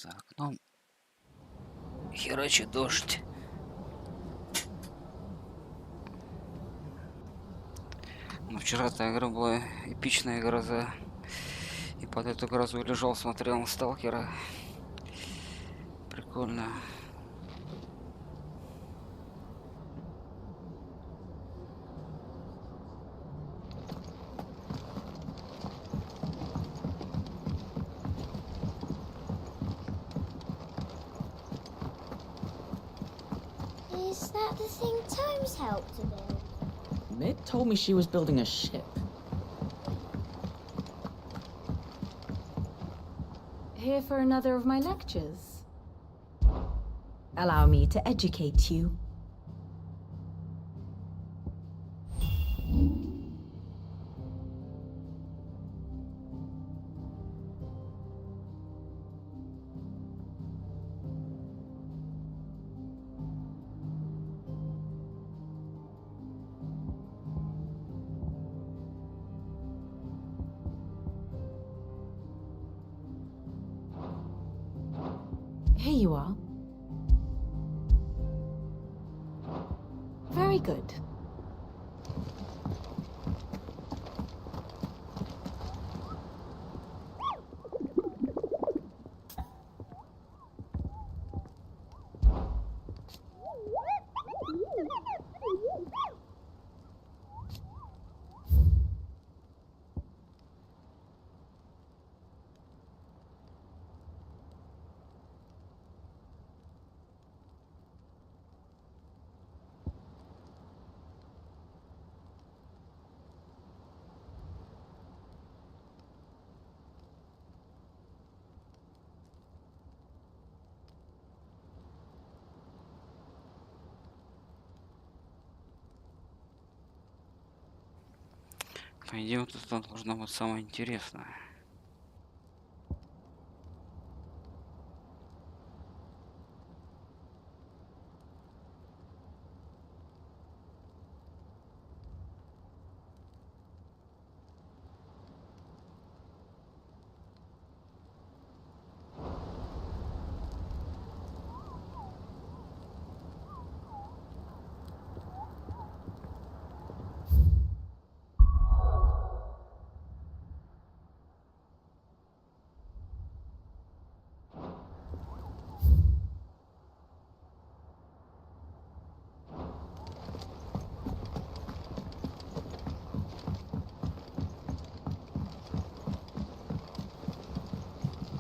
За окном херачит дождь. Но вчера-то игра была эпичная гроза. И под эту грозу лежал, смотрел на сталкера. Прикольно. Is that the thing Tomes helped to build? Mid told me she was building a ship. Here for another of my lectures? Allow me to educate you. Here you are. Very good. По идее, вот это должно быть самое интересное.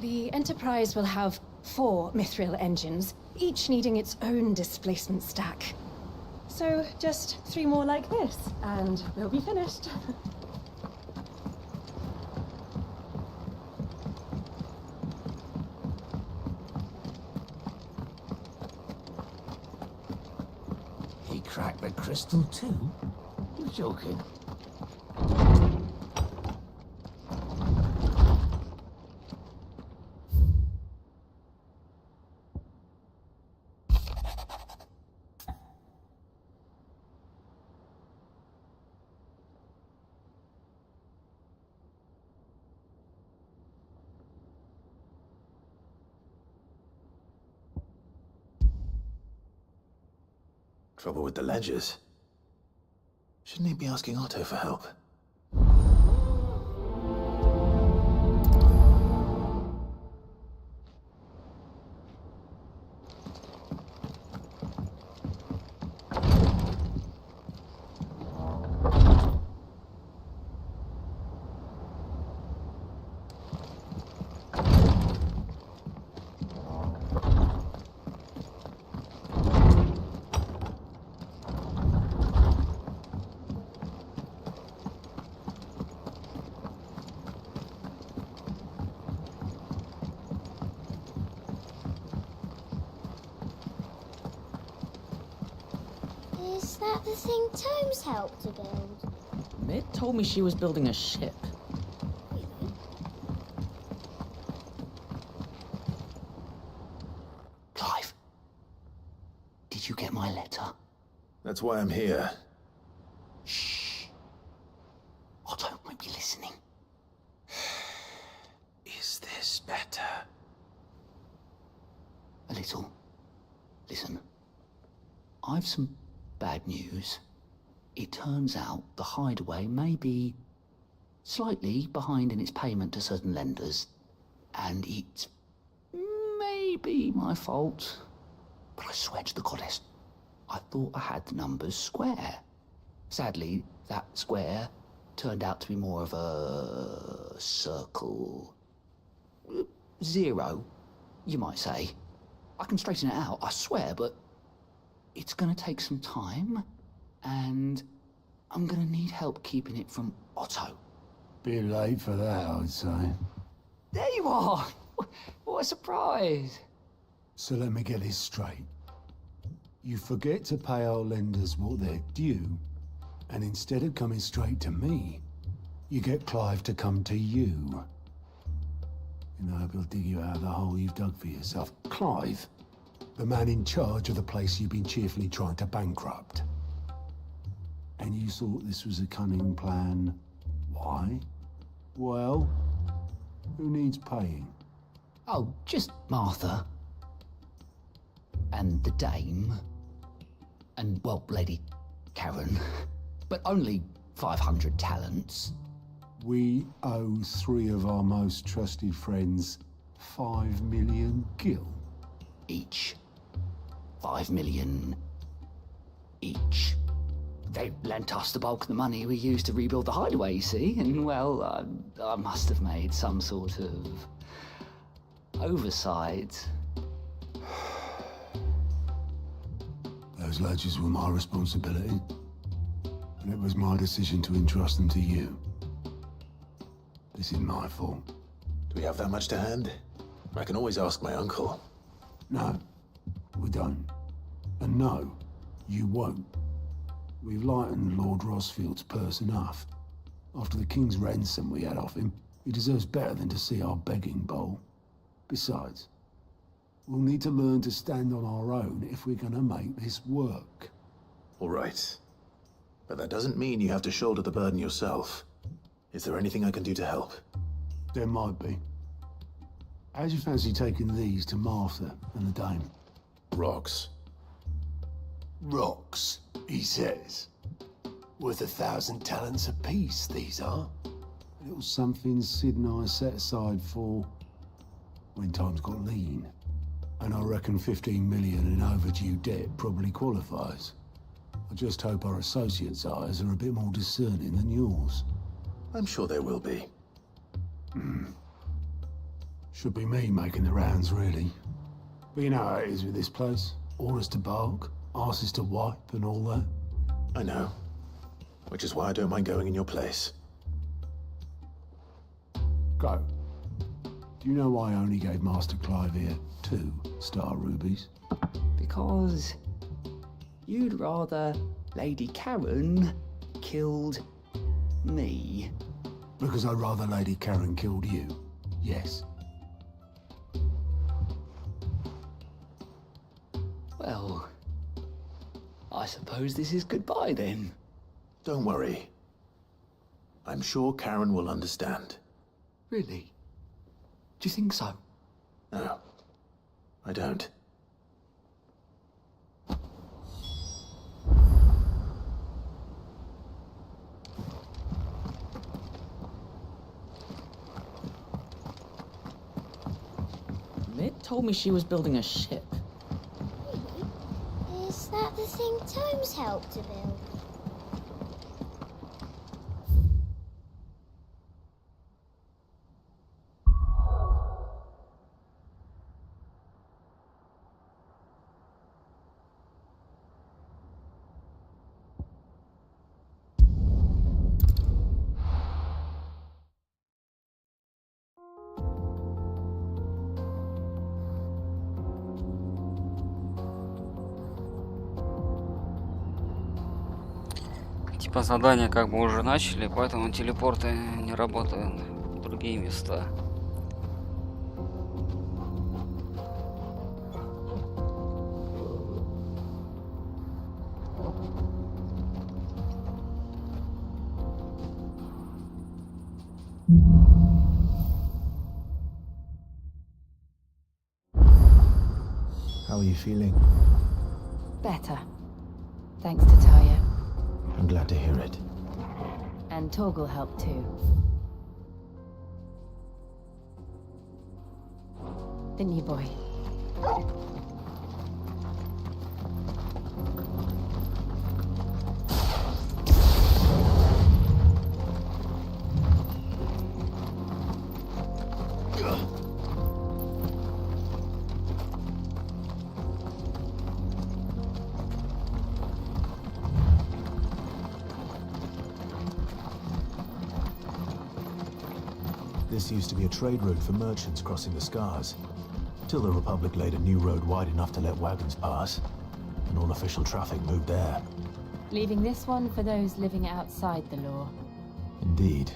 The Enterprise will have 4 mithril engines, each needing its own displacement stack. So just 3 more like this, and we'll be finished. He cracked the crystal too? You're joking. Trouble with the ledgers. Shouldn't he be asking Otto for help? Is that the thing Tomes helped to build? Mid told me she was building a ship. Clive, did you get my letter? That's why I'm here. Shh. Otto might be listening. Is this better? A little. Listen, I've some bad news. It turns out the hideaway may be slightly behind in its payment to certain lenders, and it may be my fault. But I swear to the goddess, I thought I had the numbers square. Sadly, that square turned out to be more of a circle. 0, you might say. I can straighten it out, I swear, but it's gonna take some time, and I'm gonna need help keeping it from Otto. Bit late for that, I'd say. There you are! What a surprise! So let me get this straight. You forget to pay our lenders what they're due, and instead of coming straight to me, you get Clive to come to you. And I hope he'll dig you out of the hole you've dug for yourself. Clive, the man in charge of the place you've been cheerfully trying to bankrupt. And you thought this was a cunning plan. Why? Well, who needs paying? Oh, just Martha. And the dame. And, well, Lady Karen. But only 500 talents. We owe 3 of our most trusted friends 5 million gil. Each. 5 million each. They lent us the bulk of the money we used to rebuild the hideaway, you see, and, well, I must have made some sort of oversight. Those ledgers were my responsibility, and it was my decision to entrust them to you. This is my fault. Do we have that much to hand? I can always ask my uncle. No, we don't. And no, you won't. We've lightened Lord Rosfield's purse enough. After the king's ransom we had off him, he deserves better than to see our begging bowl. Besides, we'll need to learn to stand on our own if we're gonna make this work. All right. But that doesn't mean you have to shoulder the burden yourself. Is there anything I can do to help? There might be. How'd you fancy taking these to Martha and the dame? Rocks. Rocks, he says. Worth 1,000 talents apiece, these are. A little something Sid and I set aside for when times got lean. And I reckon 15 million in overdue debt probably qualifies. I just hope our associates' eyes are a bit more discerning than yours. I'm sure there will be. Should be me making the rounds, really. But you know how it is with this place. Orders to bark, asses to wipe, and all that. I know. Which is why I don't mind going in your place. Go. Do you know why I only gave Master Clive here 2 star rubies? Because you'd rather Lady Karen killed me. Because I'd rather Lady Karen killed you. Yes. Well, I suppose this is goodbye then. Don't worry. I'm sure Karen will understand. Really? Do you think so? No, I don't. Mid told me she was building a ship. Really? Is that the thing Tomes helped to build? Типа задания как бы уже начали, поэтому телепорты не работают в другие места. How are you feeling? Better. Thanks to Taya. I'm glad to hear it. And Torgal helped too. Didn't you, boy? This used to be a trade route for merchants crossing the Scars, till the Republic laid a new road wide enough to let wagons pass, and all official traffic moved there. Leaving this one for those living outside the law. Indeed.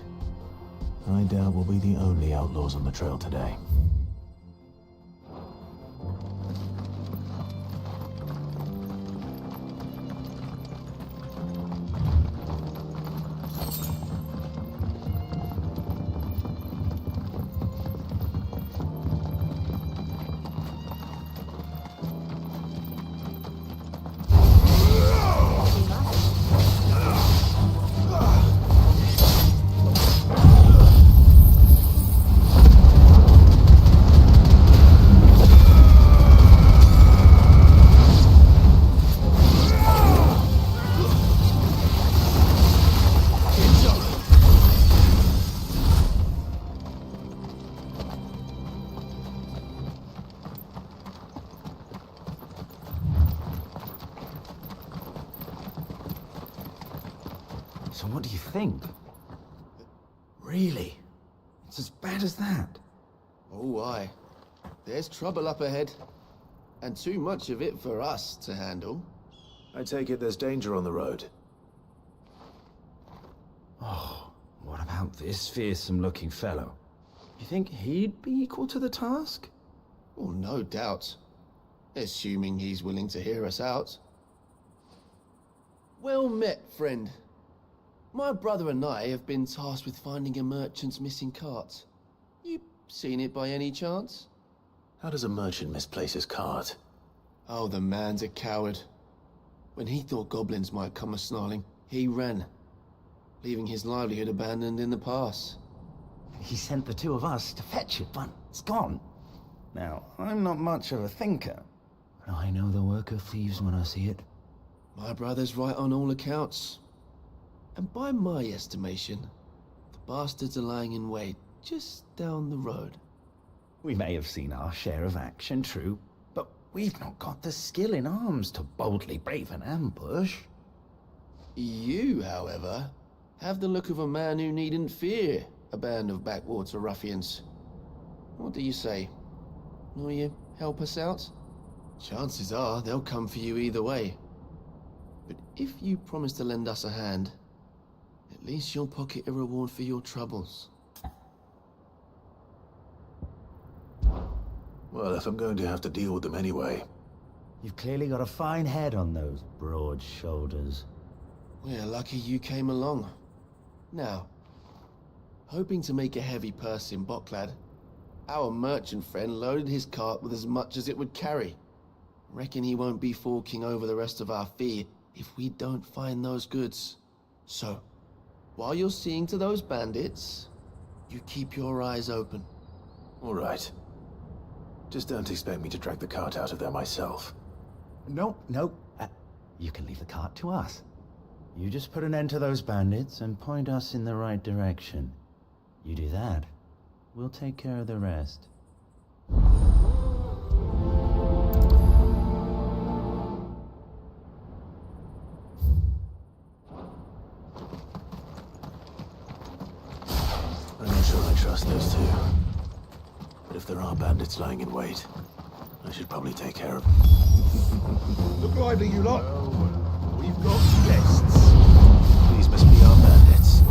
I doubt we'll be the only outlaws on the trail today. So what do you think? Really? It's as bad as that. Oh, aye. There's trouble up ahead. And too much of it for us to handle. I take it there's danger on the road. Oh, what about this fearsome-looking fellow? You think he'd be equal to the task? Oh, no doubt. Assuming he's willing to hear us out. Well met, friend. My brother and I have been tasked with finding a merchant's missing cart. You seen it by any chance? How does a merchant misplace his cart? Oh, the man's a coward. When he thought goblins might come a-snarling, he ran, leaving his livelihood abandoned in the pass. He sent the two of us to fetch it, but it's gone. Now, I'm not much of a thinker, but I know the work of thieves when I see it. My brother's right on all accounts. And by my estimation, the bastards are lying in wait just down the road. We may have seen our share of action, true, but we've not got the skill in arms to boldly brave an ambush. You, however, have the look of a man who needn't fear a band of backwater ruffians. What do you say? Will you help us out? Chances are they'll come for you either way. But if you promise to lend us a hand, at least you'll pocket a reward for your troubles. Well, if I'm going to have to deal with them anyway. You've clearly got a fine head on those broad shoulders. We're lucky you came along. Now, hoping to make a heavy purse in Boklad, our merchant friend loaded his cart with as much as it would carry. Reckon he won't be forking over the rest of our fee if we don't find those goods. So, while you're seeing to those bandits, you keep your eyes open. All right. Just don't expect me to drag the cart out of there myself. No. You can leave the cart to us. You just put an end to those bandits and point us in the right direction. You do that, we'll take care of the rest. I'm not sure I trust those two. But if there are bandits lying in wait, I should probably take care of them. Look lively, you lot. We've got guests. These must be our bandits.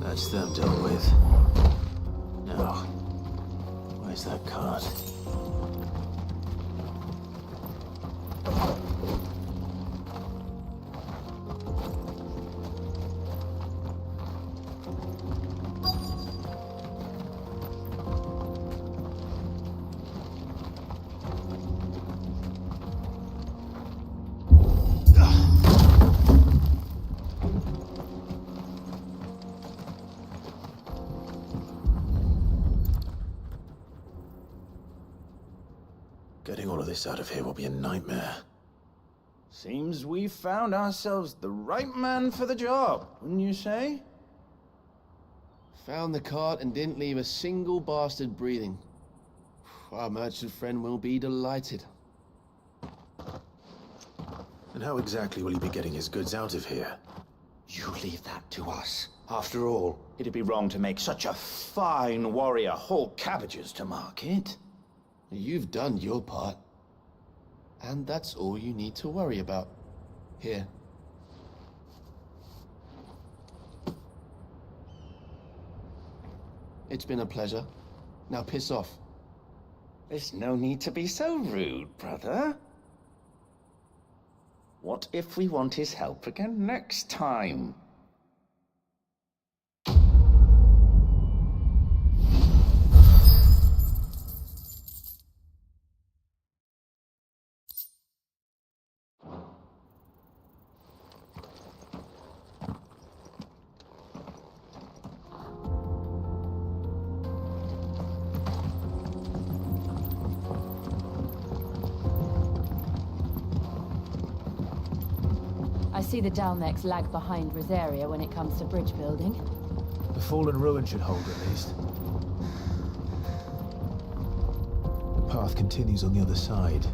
That's them dealt with. Now, where's that cart? Getting all of this out of here will be a nightmare. Seems we found ourselves the right man for the job, wouldn't you say? Found the cart and didn't leave a single bastard breathing. Our merchant friend will be delighted. And how exactly will he be getting his goods out of here? You leave that to us. After all, it'd be wrong to make such a fine warrior haul cabbages to market. You've done your part. And that's all you need to worry about. Here. It's been a pleasure. Now piss off. There's no need to be so rude, brother. What if we want his help again next time? I see the Dalmex lag behind Rosaria when it comes to bridge building. The fallen ruin should hold at least. The path continues on the other side.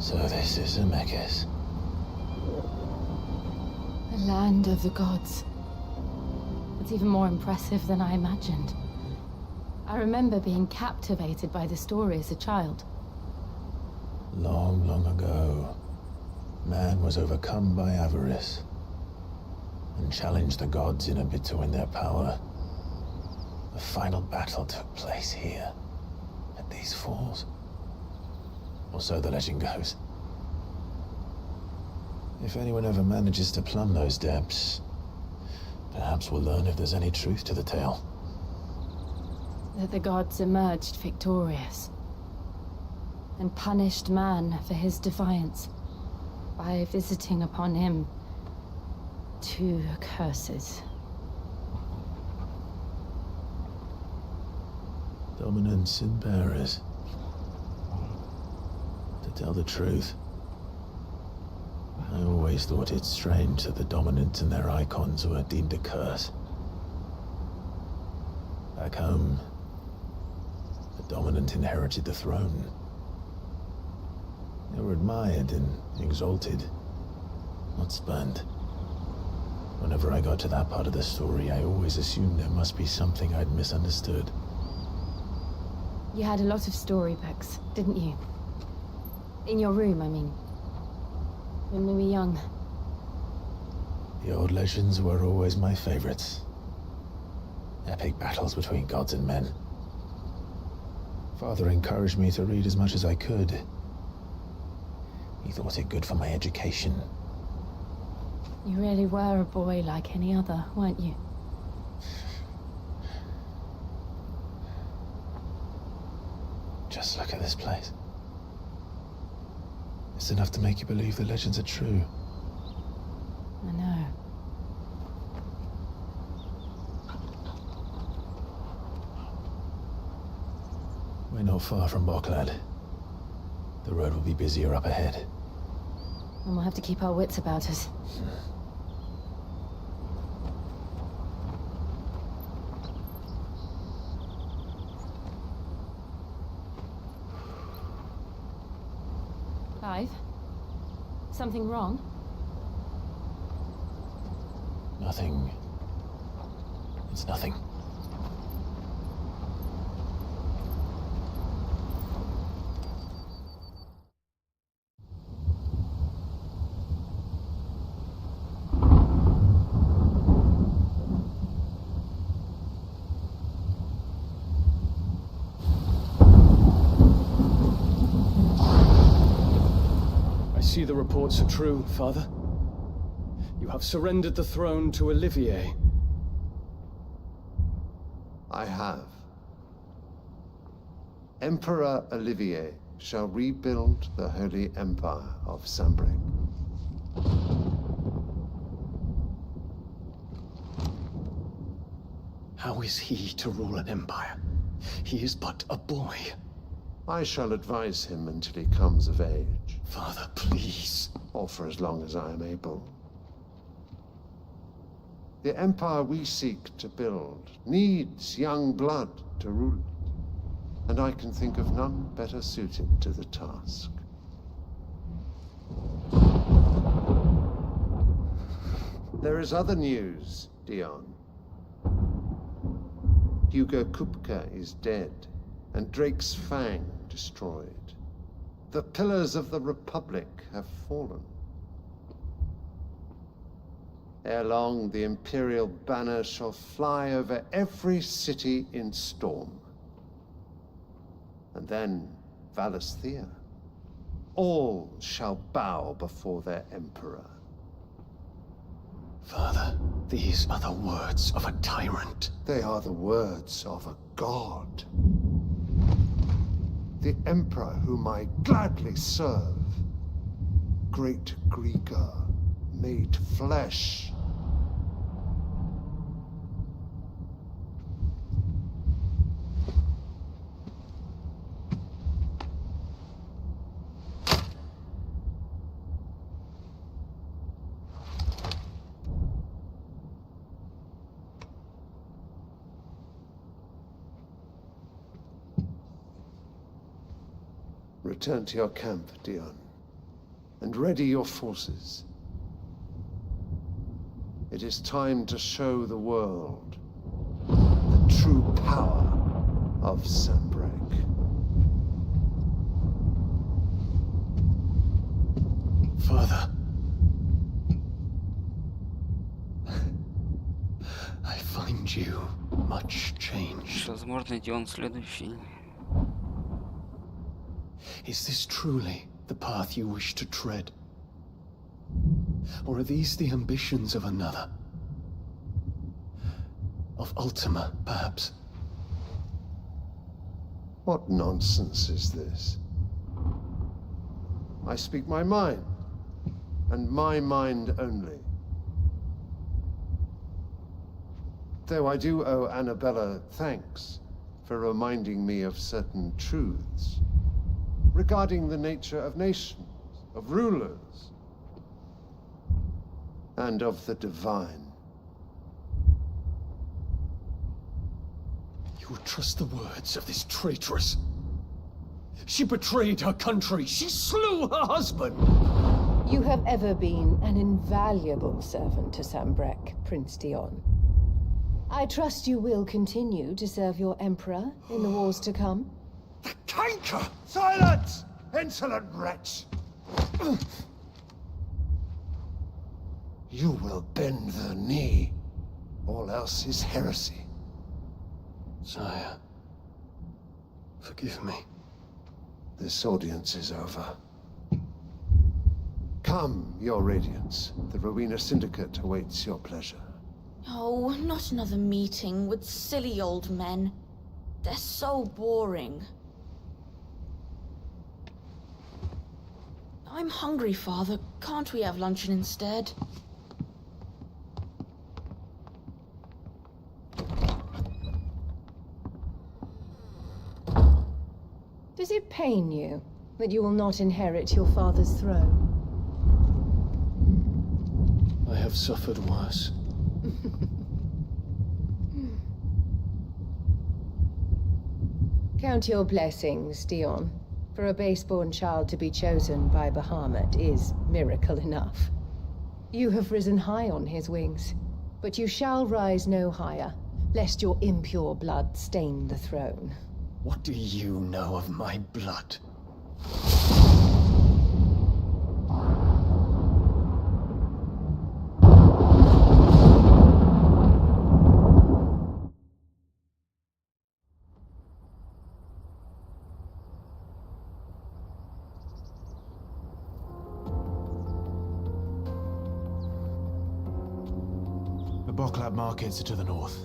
So this is Zemeckis. The land of the gods. It's even more impressive than I imagined. I remember being captivated by the story as a child. Long, long ago, man was overcome by avarice and challenged the gods in a bid to win their power. The final battle took place here, at these falls. Or so the legend goes. If anyone ever manages to plumb those depths, perhaps we'll learn if there's any truth to the tale. That the gods emerged victorious and punished man for his defiance by visiting upon him 2 curses. Dominance and bearers. To tell the truth, I always thought it strange that the dominant and their icons were deemed a curse. Back home, the dominant inherited the throne. They were admired and exalted, not spurned. Whenever I got to that part of the story, I always assumed there must be something I'd misunderstood. You had a lot of storybooks, didn't you? In your room, I mean. When we were young. The old legends were always my favorites. Epic battles between gods and men. Father encouraged me to read as much as I could. He thought it good for my education. You really were a boy like any other, weren't you? Just look at this place. It's enough to make you believe the legends are true. I know. We're not far from Boklad. The road will be busier up ahead. And we'll have to keep our wits about us. Clive? Something wrong? Nothing. It's nothing. I see the reports are true, Father. You have surrendered the throne to Olivier. I have. Emperor Olivier shall rebuild the Holy Empire of Sanbreque. How is he to rule an empire? He is but a boy. I shall advise him until he comes of age. Father, please. Or for as long as I am able. The empire we seek to build needs young blood to rule it, and I can think of none better suited to the task. There is other news, Dion. Hugo Kupka is dead, and Drake's Fang destroyed. The pillars of the Republic have fallen. Ere long, the Imperial banner shall fly over every city in Storm. And then, Valisthea. All shall bow before their Emperor. Father, these are the words of a tyrant. They are the words of a god. The Emperor whom I gladly serve. Great Greager, made flesh. Return to your camp, Dion, and ready your forces. It is time to show the world the true power of Sanbreque. Father. I find you much changed. Возможно, Дион следующий. Is this truly the path you wish to tread? Or are these the ambitions of another? Of Ultima, perhaps? What nonsense is this? I speak my mind, and my mind only. Though I do owe Annabella thanks for reminding me of certain truths regarding the nature of nations, of rulers, and of the divine. You would trust the words of this traitress? She betrayed her country. She slew her husband. You have ever been an invaluable servant to Sambrek, Prince Dion. I trust you will continue to serve your Emperor in the wars to come. The canker! Silence! Insolent wretch! You will bend the knee. All else is heresy. Sire, forgive me. This audience is over. Come, Your Radiance. The Rowena Syndicate awaits your pleasure. Oh, not another meeting with silly old men. They're so boring. I'm hungry, Father. Can't we have luncheon instead? Does it pain you that you will not inherit your father's throne? I have suffered worse. Count your blessings, Dion. For a base-born child to be chosen by Bahamut is miracle enough. You have risen high on his wings, but you shall rise no higher, lest your impure blood stain the throne. What do you know of my blood? The Boklab markets are to the north.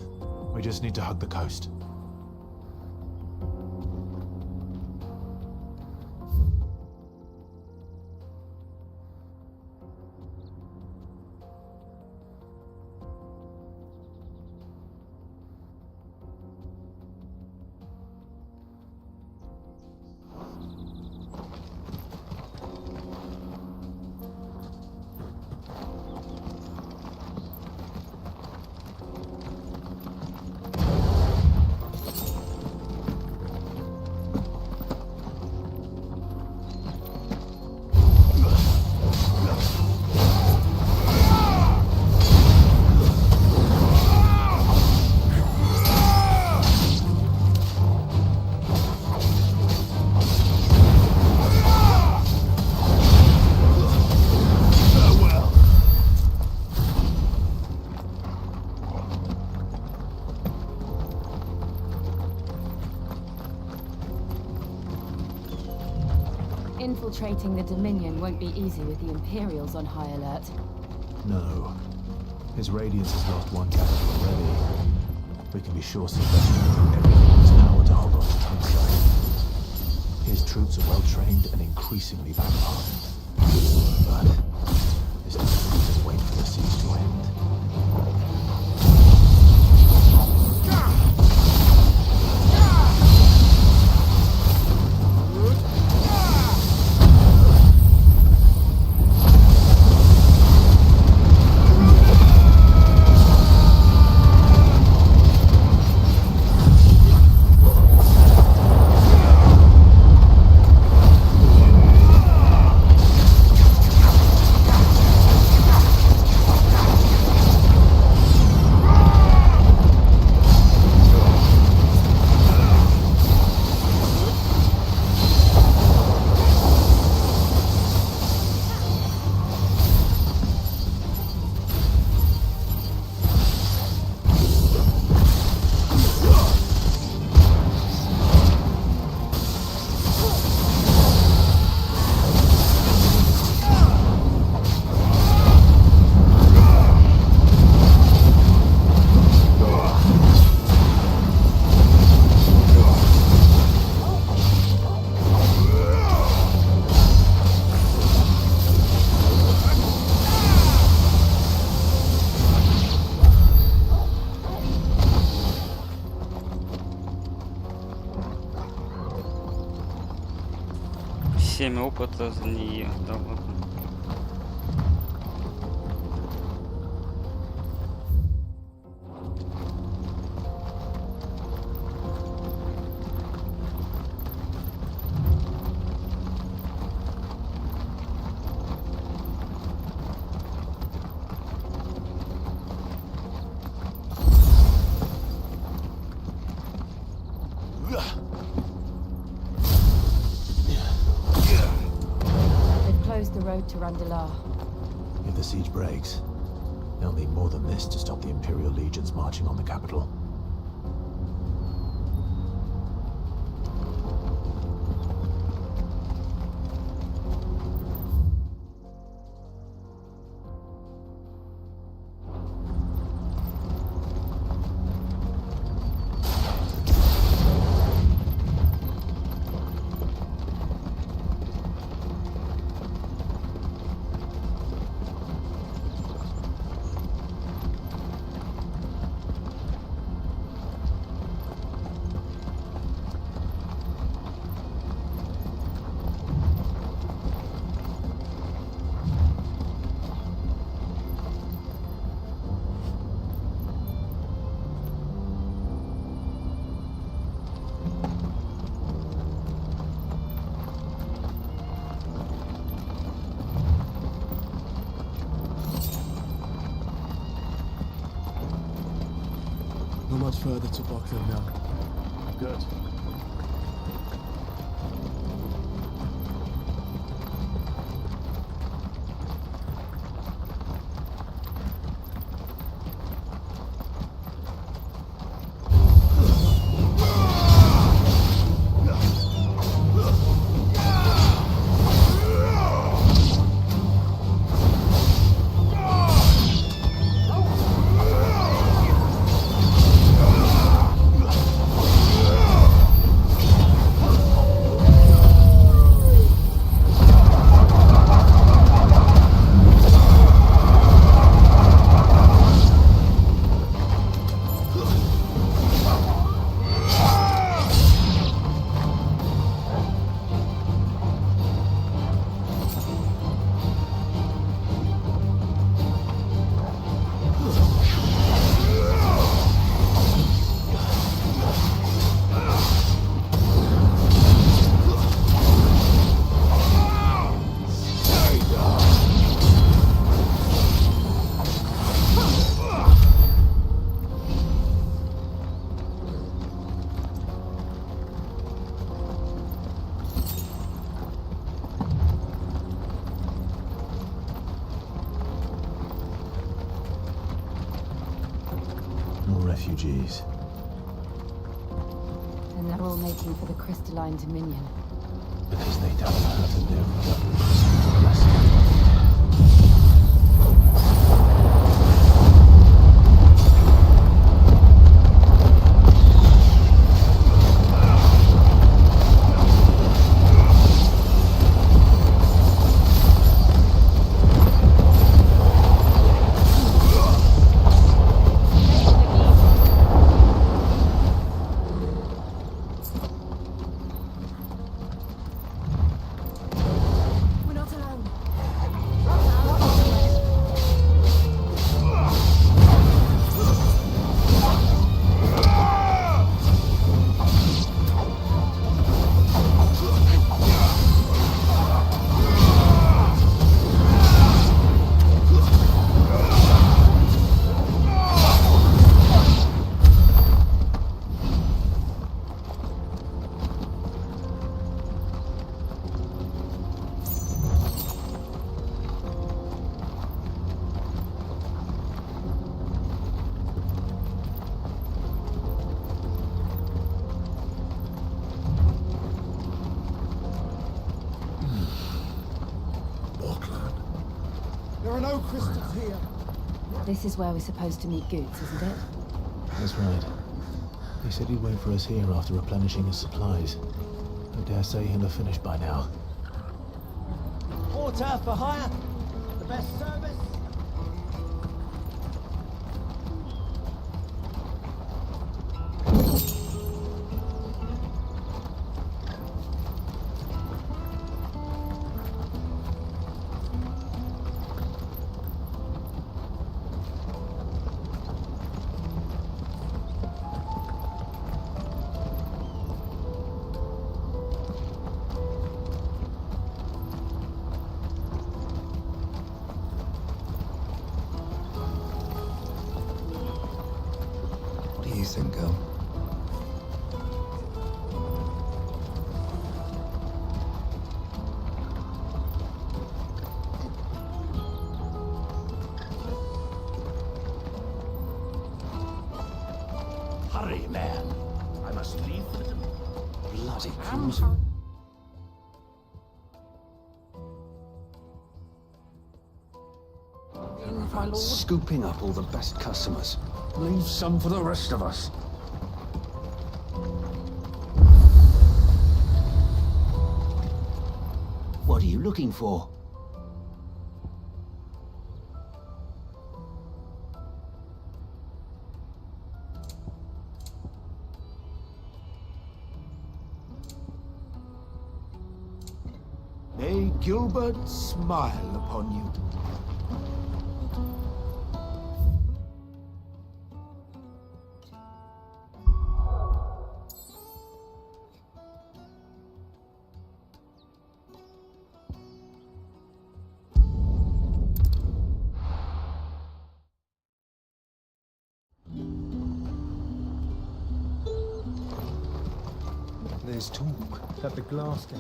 We just need to hug the coast. Infiltrating the Dominion won't be easy with the Imperials on high alert. No. His Radiance has lost one capital already. We can be sure Sylvester will do everything in his power to hold on to Tonside. His troops are well-trained and increasingly battle-hardened. But this doesn't just wait for the siege to end. Семя опыта за нее. Да ладно. road to Randalar. If the siege breaks, they'll need more than this to stop the Imperial legions marching on the capital. Not much further to Bockland now. Good. Refugees. And they're all making for the crystalline dominion. Because they don't have to live without blessing. There are no crystals here. This is where we're supposed to meet Goots, isn't it? That's right. He said he'd wait for us here after replenishing his supplies. I dare say he'll have finished by now. Water for hire. The best service. Girl. Hurry, man. I must leave for the... Bloody cruiser. My lord. Scooping up all the best customers. Leave some for the rest of us. What are you looking for? May Gilbert smile upon you. There's talk that the glass gate.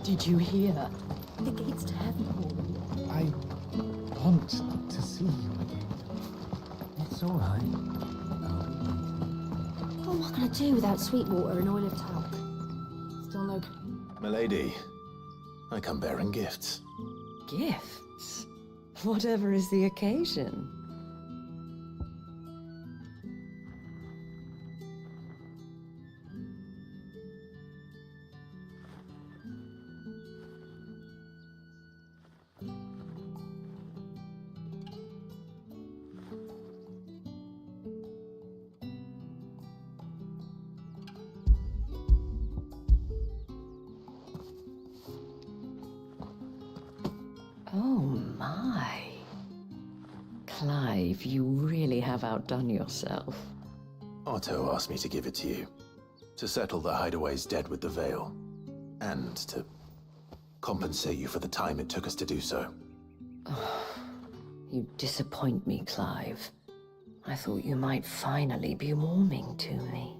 Did you hear? The gates to heaven, Paul. I want to see you again. It's all right. What am I going to do without sweet water and oil of talc? Still no... Milady, I come bearing gifts. Gifts? Whatever is the occasion. Oh my. Clive, you really have outdone yourself. Otto asked me to give it to you. To settle the Hideaway's debt with the Veil. And to compensate you for the time it took us to do so. You disappoint me, Clive. I thought you might finally be warming to me.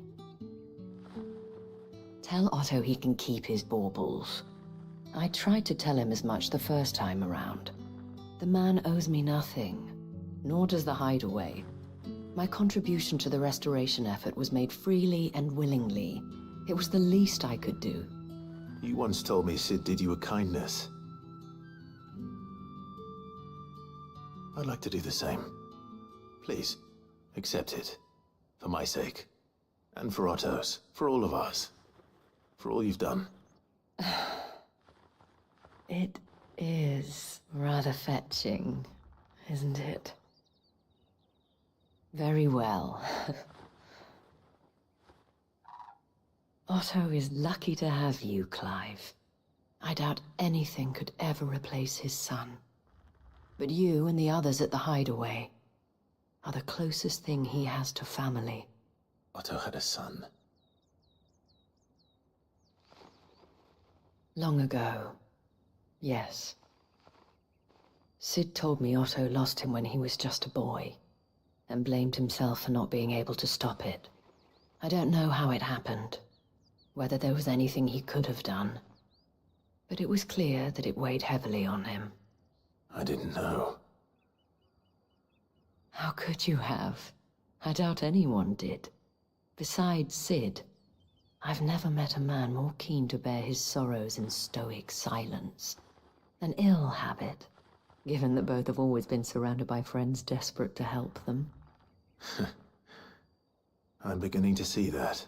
Tell Otto he can keep his baubles. I tried to tell him as much the first time around. The man owes me nothing, nor does the Hideaway. My contribution to the restoration effort was made freely and willingly. It was the least I could do. You once told me Sid did you a kindness. I'd like to do the same. Please, accept it. For my sake. And for Otto's. For all of us. For all you've done. It is rather fetching, isn't it? Very well. Otto is lucky to have you, Clive. I doubt anything could ever replace his son. But you and the others at the Hideaway are the closest thing he has to family. Otto had a son. Long ago. Yes. Sid told me Otto lost him when he was just a boy, and blamed himself for not being able to stop it. I don't know how it happened, whether there was anything he could have done, but it was clear that it weighed heavily on him. I didn't know. How could you have? I doubt anyone did. Besides Sid, I've never met a man more keen to bear his sorrows in stoic silence. An ill habit, given that both have always been surrounded by friends desperate to help them. I'm beginning to see that.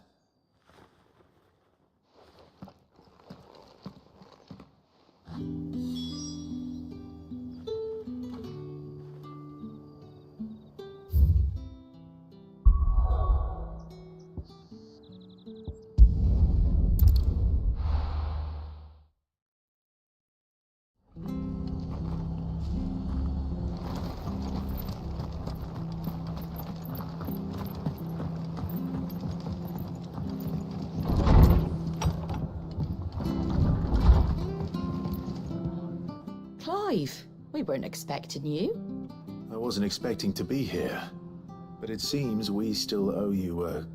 Clive, we weren't expecting you. I wasn't expecting to be here, but it seems we still owe you a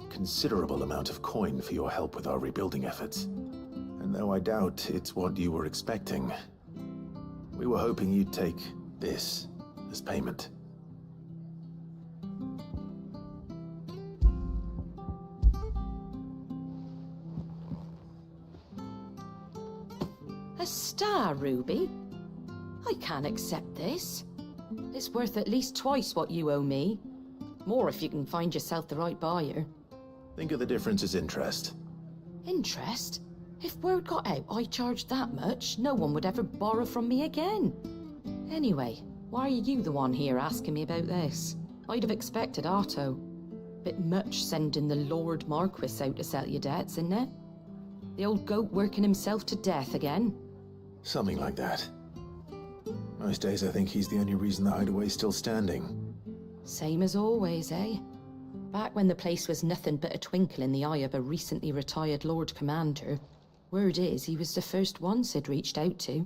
considerable amount of coin for your help with our rebuilding efforts. And though I doubt it's what you were expecting. We were hoping you'd take this as payment. A star ruby? I can't accept this. It's worth at least twice what you owe me. More if you can find yourself the right buyer. Think of the difference as interest. Interest? If word got out I charged that much, no one would ever borrow from me again. Anyway, why are you the one here asking me about this? I'd have expected Otto. Bit much sending the Lord Marquis out to settle your debts, isn't it? The old goat working himself to death again? Something like that. Most days I think he's the only reason the hideaway's still standing. Same as always, eh? Back when the place was nothing but a twinkle in the eye of a recently retired Lord Commander, word is he was the first one Sid reached out to.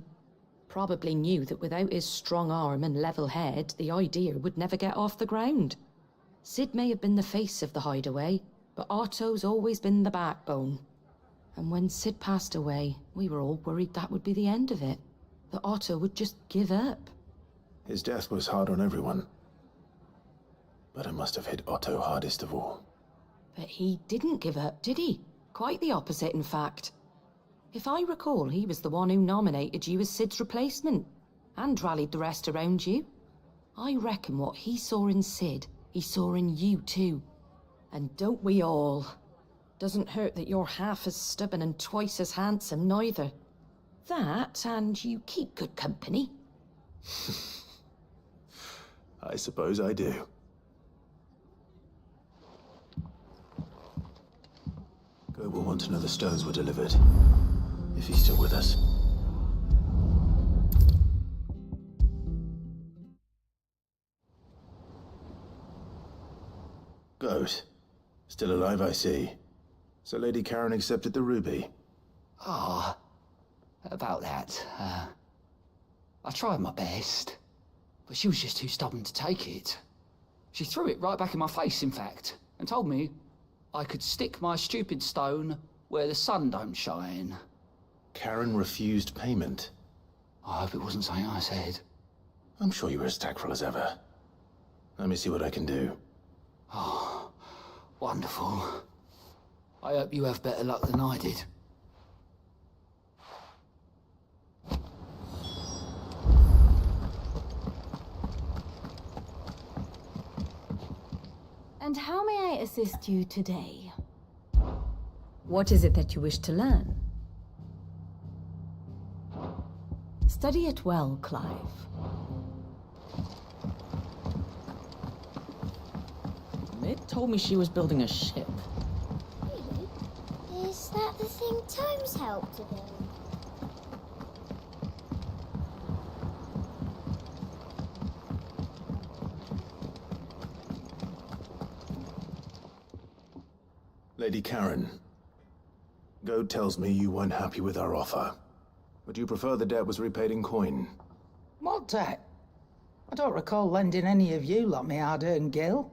Probably knew that without his strong arm and level head, the idea would never get off the ground. Sid may have been the face of the hideaway, but Otto's always been the backbone. And when Sid passed away, we were all worried that would be the end of it. That Otto would just give up. His death was hard on everyone. But it must have hit Otto hardest of all. But he didn't give up, did he? Quite the opposite, in fact. If I recall, he was the one who nominated you as Sid's replacement, and rallied the rest around you. I reckon what he saw in Sid, he saw in you too. And don't we all? Doesn't hurt that you're half as stubborn and twice as handsome, neither. That, and you keep good company. I suppose I do. Goat will want to know the stones were delivered, if he's still with us. Goat. Still alive, I see. So Lady Karen accepted the ruby. Ah, about that. I tried my best, but she was just too stubborn to take it. She threw it right back in my face, in fact, and told me I could stick my stupid stone where the sun don't shine. Karen refused payment. I hope it wasn't something I said. I'm sure you were as tactful as ever. Let me see what I can do. Oh, wonderful. I hope you have better luck than I did. And how may I assist you today? What is it that you wish to learn? Study it well, Clive. Mid told me she was building a ship. Really? Is that the thing Tomes helped to build? Lady Karen, Goad tells me you weren't happy with our offer. Would you prefer the debt was repaid in coin? What debt? I don't recall lending any of you lot me hard-earned gil.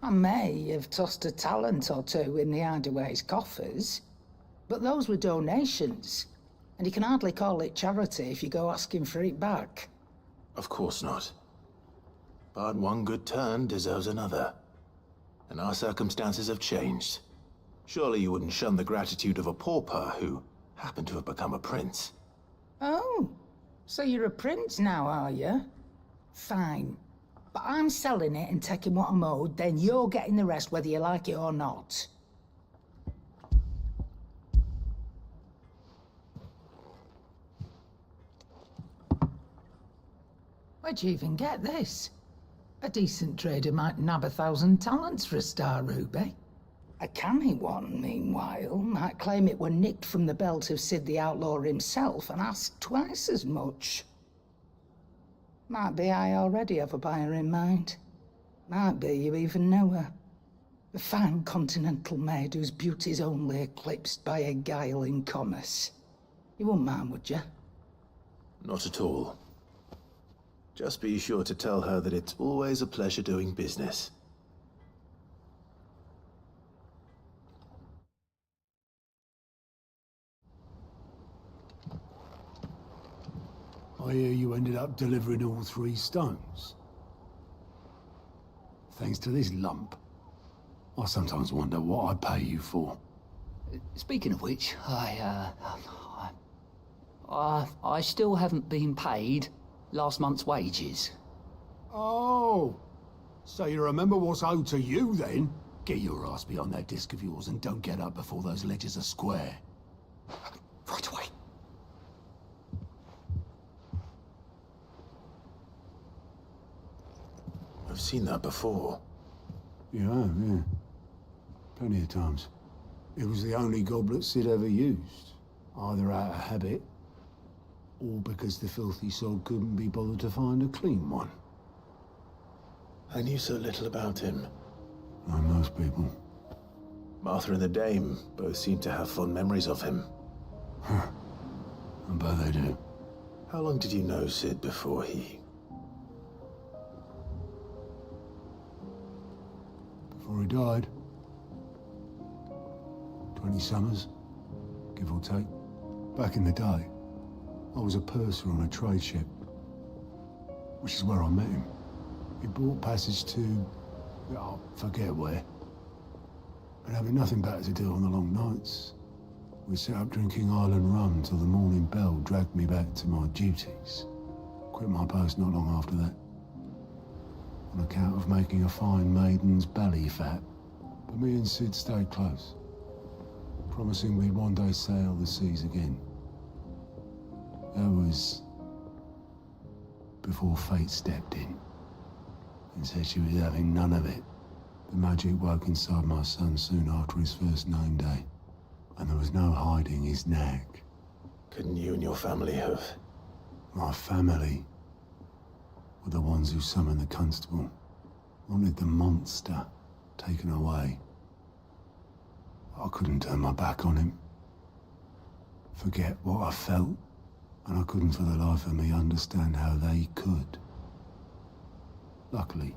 I may have tossed a talent or two in the hideaway's coffers, but those were donations, and you can hardly call it charity if you go asking for it back. Of course not. But one good turn deserves another. And our circumstances have changed. Surely you wouldn't shun the gratitude of a pauper who happened to have become a prince. Oh, so you're a prince now, are you? Fine. But I'm selling it and taking what I'm owed, then you're getting the rest whether you like it or not. Where'd you even get this? A decent trader might nab 1,000 talents for a star ruby. A canny one, meanwhile, might claim it were nicked from the belt of Sid the Outlaw himself and ask twice as much. Might be I already have a buyer in mind. Might be you even know her. A fine continental maid whose beauty's only eclipsed by a guile in commerce. You wouldn't mind, would you? Not at all. Just be sure to tell her that it's always a pleasure doing business. I hear you ended up delivering all 3 stones. Thanks to this lump. I sometimes wonder what I'd pay you for. Speaking of which, I still haven't been paid last month's wages. Oh, so you remember what's owed to you then? Get your ass behind that disc of yours and don't get up before those ledgers are square. Right away. I've seen that before. You have, yeah. Plenty of times. It was the only goblet Sid ever used. Either out of habit, or because the filthy sod couldn't be bothered to find a clean one. I knew so little about him. Like most people. Martha and the Dame both seem to have fond memories of him. Huh. I bet they do. How long did you know Sid before he... Before he died. 20 summers, give or take. Back in the day, I was a purser on a trade ship, which is where I met him. He bought passage to, I forget where. But having nothing better to do on the long nights, we sat up drinking Island rum till the morning bell dragged me back to my duties. Quit my post not long after that, on account of making a fine maiden's belly fat. But me and Sid stayed close, promising we'd one day sail the seas again. That was before fate stepped in and said she was having none of it. The magic woke inside my son soon after his first name day, and there was no hiding his knack. Couldn't you and your family have... My family were the ones who summoned the constable, wanted the monster taken away. I couldn't turn my back on him, forget what I felt, and I couldn't for the life of me understand how they could. Luckily,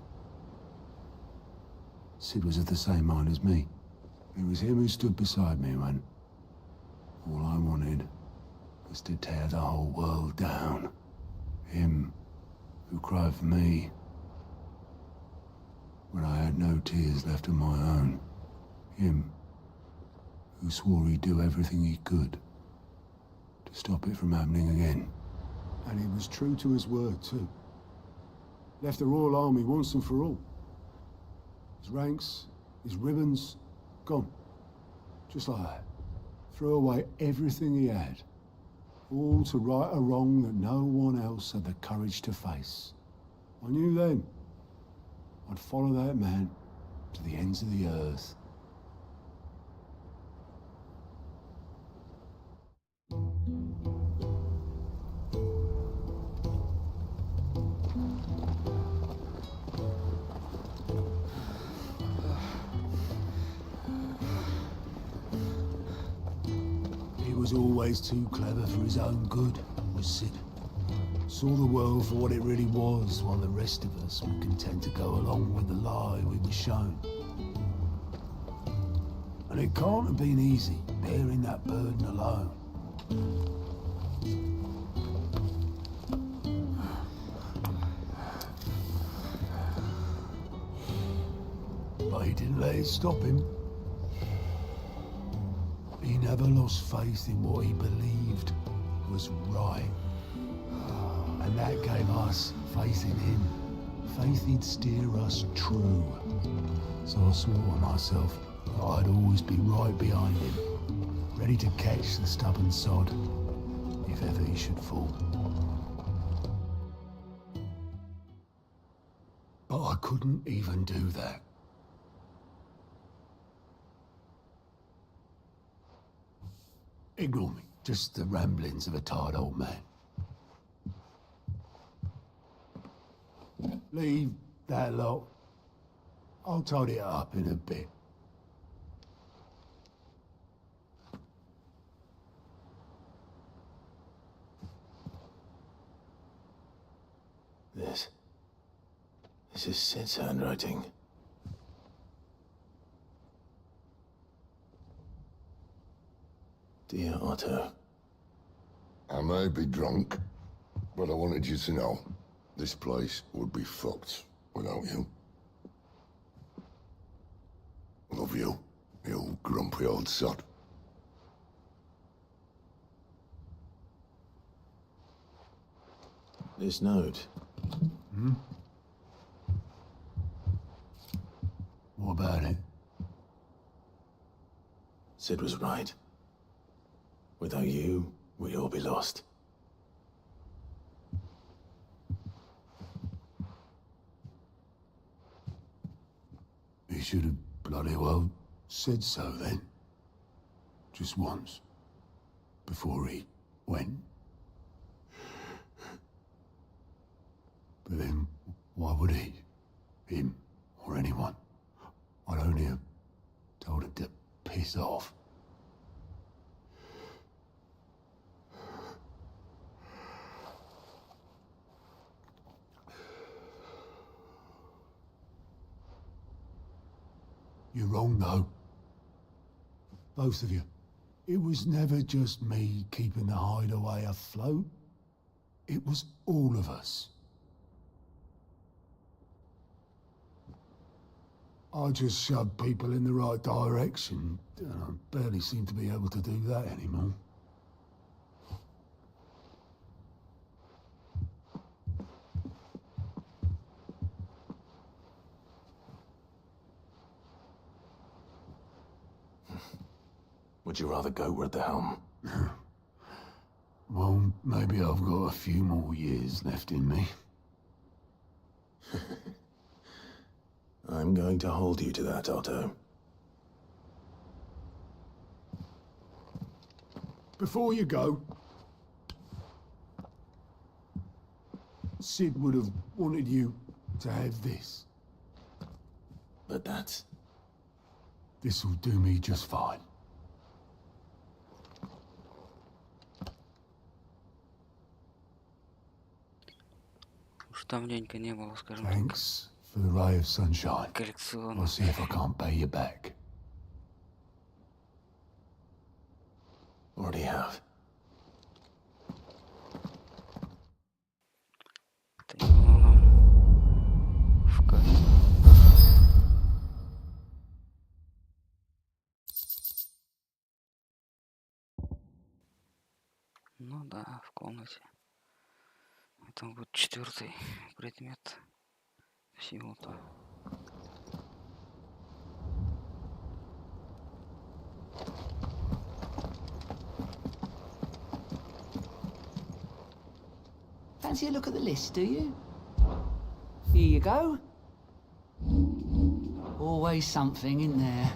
Sid was of the same mind as me. It was him who stood beside me when all I wanted was to tear the whole world down. Him who cried for me when I had no tears left of my own. Him who swore he'd do everything he could to stop it from happening again. And he was true to his word, too. Left the Royal Army once and for all. His ranks, his ribbons, gone. Just like that. Threw away everything he had. All to right a wrong that no one else had the courage to face. I knew then I'd follow that man to the ends of the earth. He was always too clever for his own good, was Sid. Saw the world for what it really was, while the rest of us were content to go along with the lie we were shown. And it can't have been easy, bearing that burden alone. But he didn't let it stop him. He never lost faith in what he believed was right. And that gave us faith in him. Faith he'd steer us true. So I swore to myself that I'd always be right behind him, ready to catch the stubborn sod if ever he should fall. But I couldn't even do that. Ignore me, just the ramblings of a tired old man. Leave that lot. I'll tidy it up in a bit. This is Sid's handwriting. Dear Otto. I may be drunk, But I wanted you to know, this place would be fucked without you. Love you, you grumpy old sod. This note. Hmm? What about it? Sid was right. Without you, we'd all be lost. He should have bloody well said so then. Just once. Before he went. But then, why would he? Him, or anyone? I'd only have told him to piss off. You're wrong, though. Both of you. It was never just me keeping the hideaway afloat. It was all of us. I just shoved people in the right direction, and I barely seem to be able to do that anymore. Would you rather go at the helm? Well, maybe I've got a few more years left in me. I'm going to hold you to that, Otto. Before you go, Sid would have wanted you to have this. But that's... This'll do me just fine. Уж давненько не было, скажем Thanks for the ray of sunshine. коллекционных. I'll see if I can't pay you back. Already have. Это не было нам в кайф. Ну да, в комнате. Это будет 4-й предмет всего-то. Fancy a look at the list, do you? Here you go. Always something in there.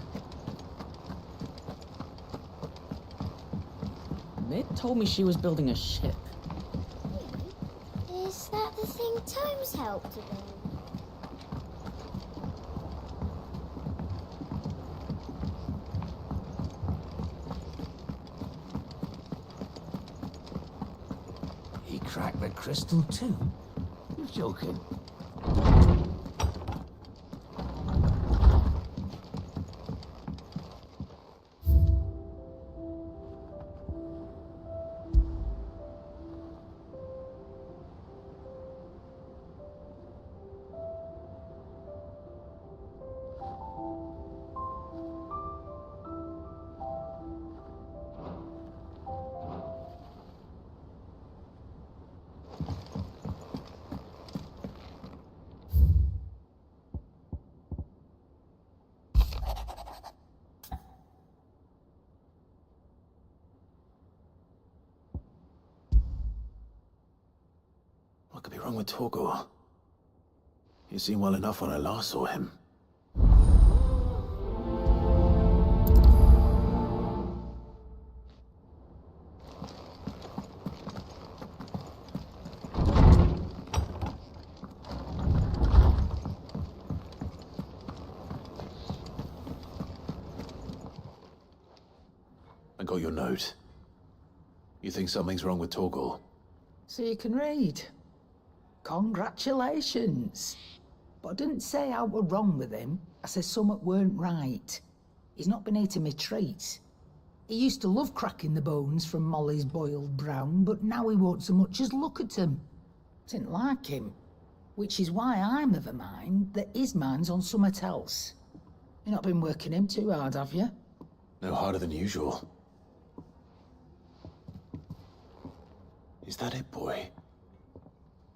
Mitt told me she was building a ship. Is that the thing Tomes helped to build? He cracked the crystal too? You're joking. What could be wrong with Torgor? He seemed well enough when I last saw him. I got your note. You think something's wrong with Torgor? So you can read. Congratulations. But I didn't say I were wrong with him. I said something weren't right. He's not been eating me treats. He used to love cracking the bones from Molly's boiled brown, but now he won't so much as look at them. Didn't like him. Which is why I'm of a mind that his mind's on something else. You've not been working him too hard, have you? No harder than usual. Is that it, boy?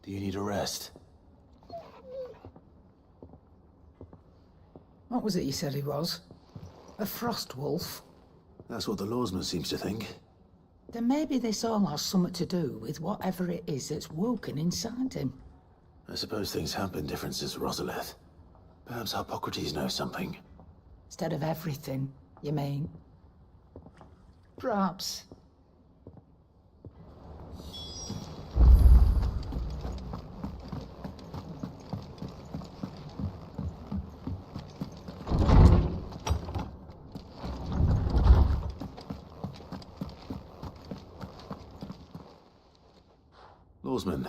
Do you need a rest? What was it you said he was? A frost wolf? That's what the lawsman seems to think. Then maybe this all has something to do with whatever it is that's woken inside him. I suppose things have been different since Rosalith. Perhaps Hippocrates knows something. Instead of everything, you mean? Perhaps. Lawsman,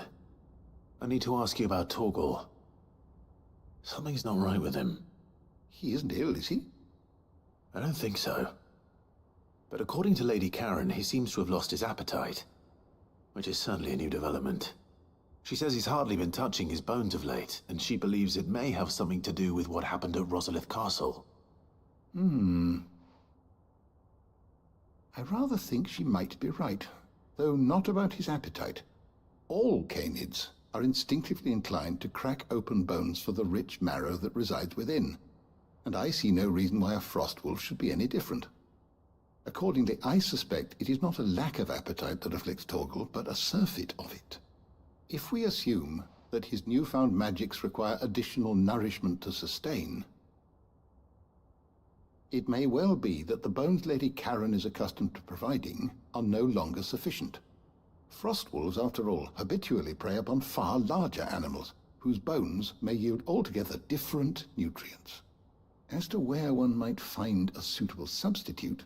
I need to ask you about Torgal. Something's not right with him. He isn't ill, is he? I don't think so. But according to Lady Karen, he seems to have lost his appetite, which is certainly a new development. She says he's hardly been touching his bones of late, and she believes it may have something to do with what happened at Rosalith Castle. I rather think she might be right, though not about his appetite. All canids are instinctively inclined to crack open bones for the rich marrow that resides within, and I see no reason why a frost wolf should be any different. Accordingly, I suspect it is not a lack of appetite that afflicts Torgal, but a surfeit of it. If we assume that his newfound magics require additional nourishment to sustain, it may well be that the bones Lady Karen is accustomed to providing are no longer sufficient. Frost wolves, after all, habitually prey upon far larger animals, whose bones may yield altogether different nutrients. As to where one might find a suitable substitute,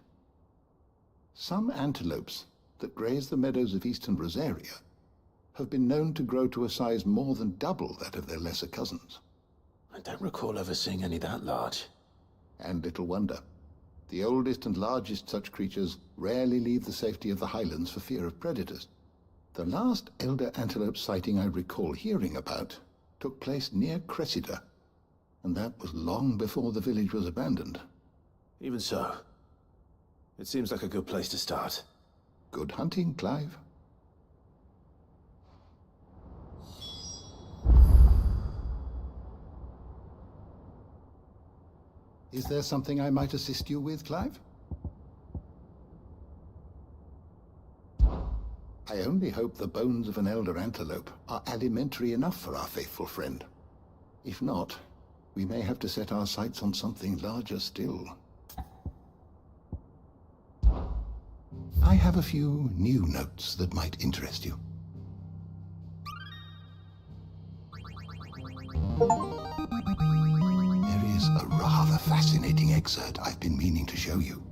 some antelopes that graze the meadows of eastern Rosaria have been known to grow to a size more than double that of their lesser cousins. I don't recall ever seeing any that large. And little wonder. The oldest and largest such creatures rarely leave the safety of the highlands for fear of predators. The last elder antelope sighting I recall hearing about took place near Cressida, and that was long before the village was abandoned. Even so, it seems like a good place to start. Good hunting, Clive. Is there something I might assist you with, Clive? I only hope the bones of an elder antelope are alimentary enough for our faithful friend. If not, we may have to set our sights on something larger still. I have a few new notes that might interest you. There is a rather fascinating excerpt I've been meaning to show you.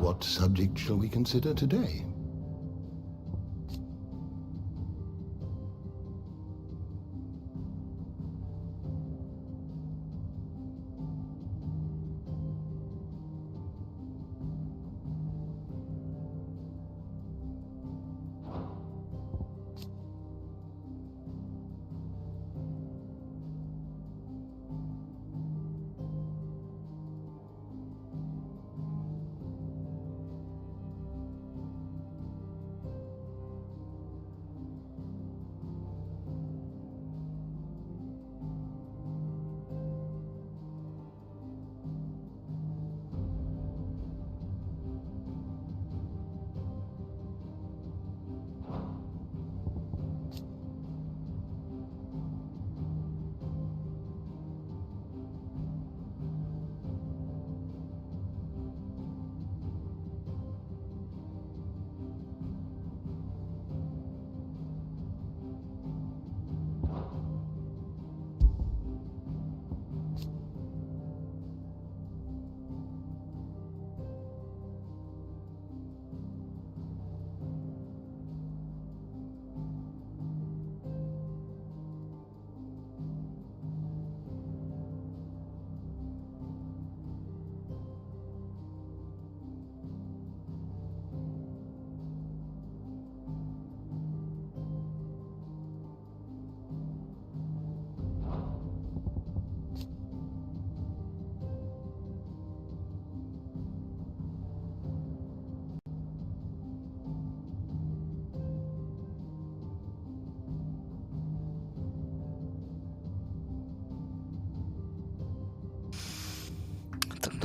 What subject shall we consider today?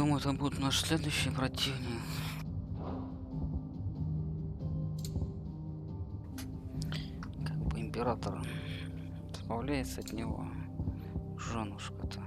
думаю, это будет наш следующий противник. Как бы император избавляется от него. Женушка-то.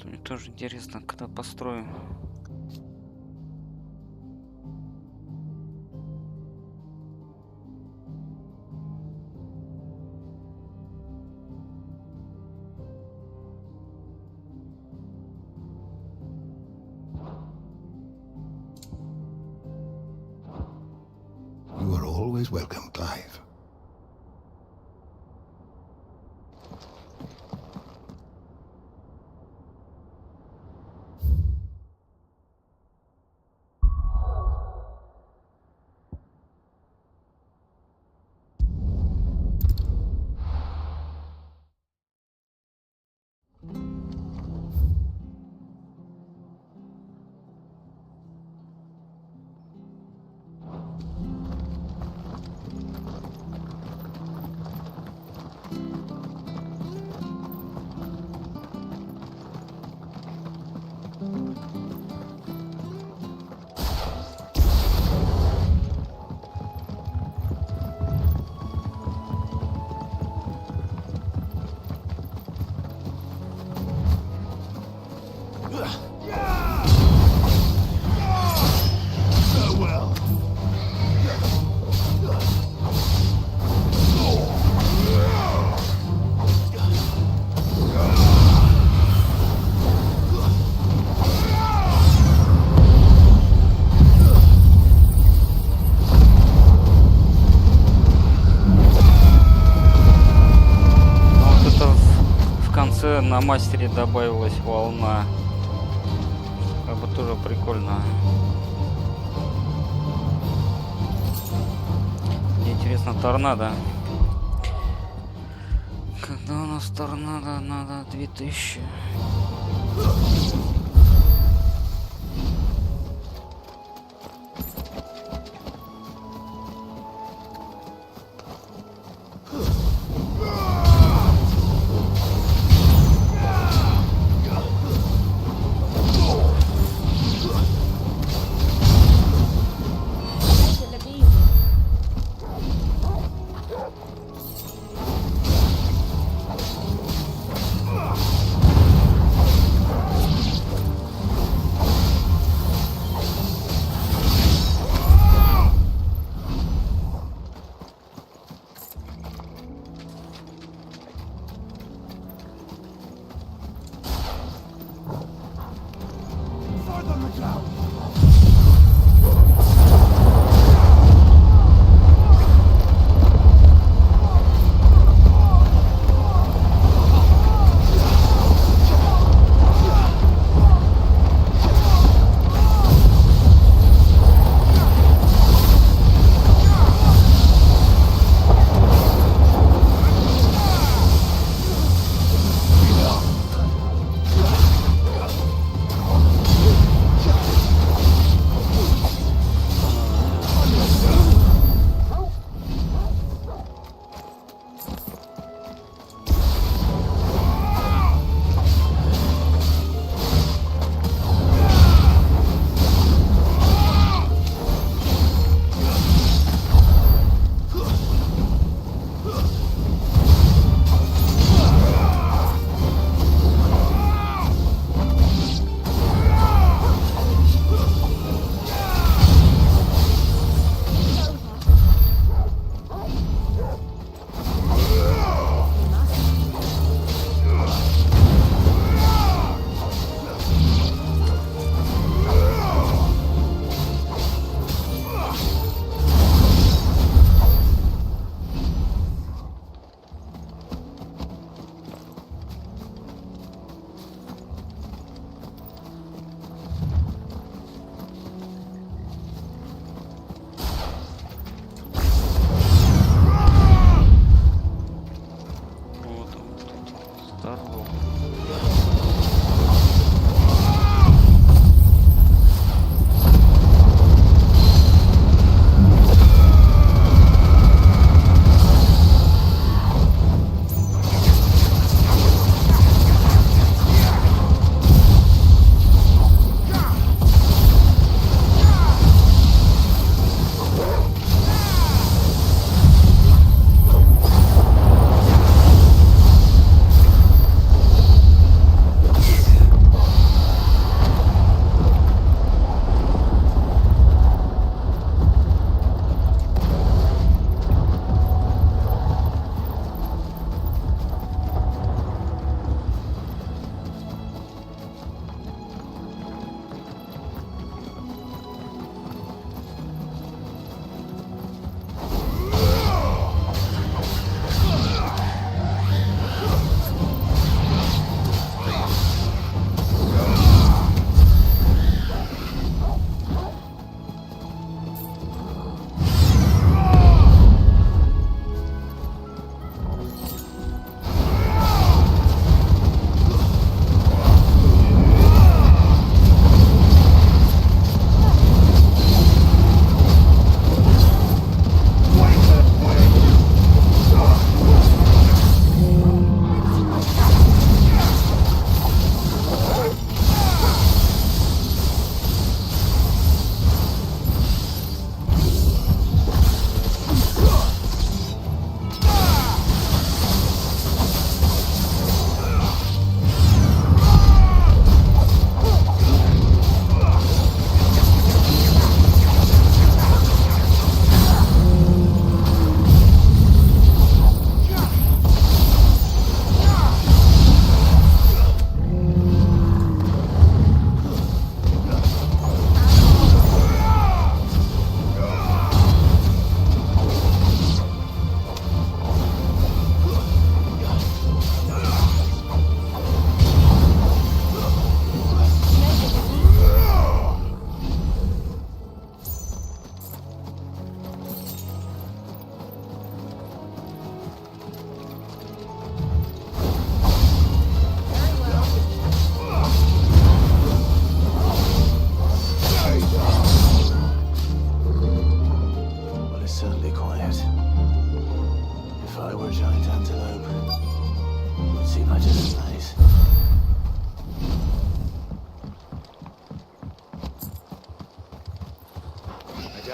Мне тоже интересно, когда построю. You are always welcome, Clive. кажется, на мастере добавилась волна. Как бы тоже прикольно. Мне интересно, торнадо. Когда у нас торнадо надо 2000.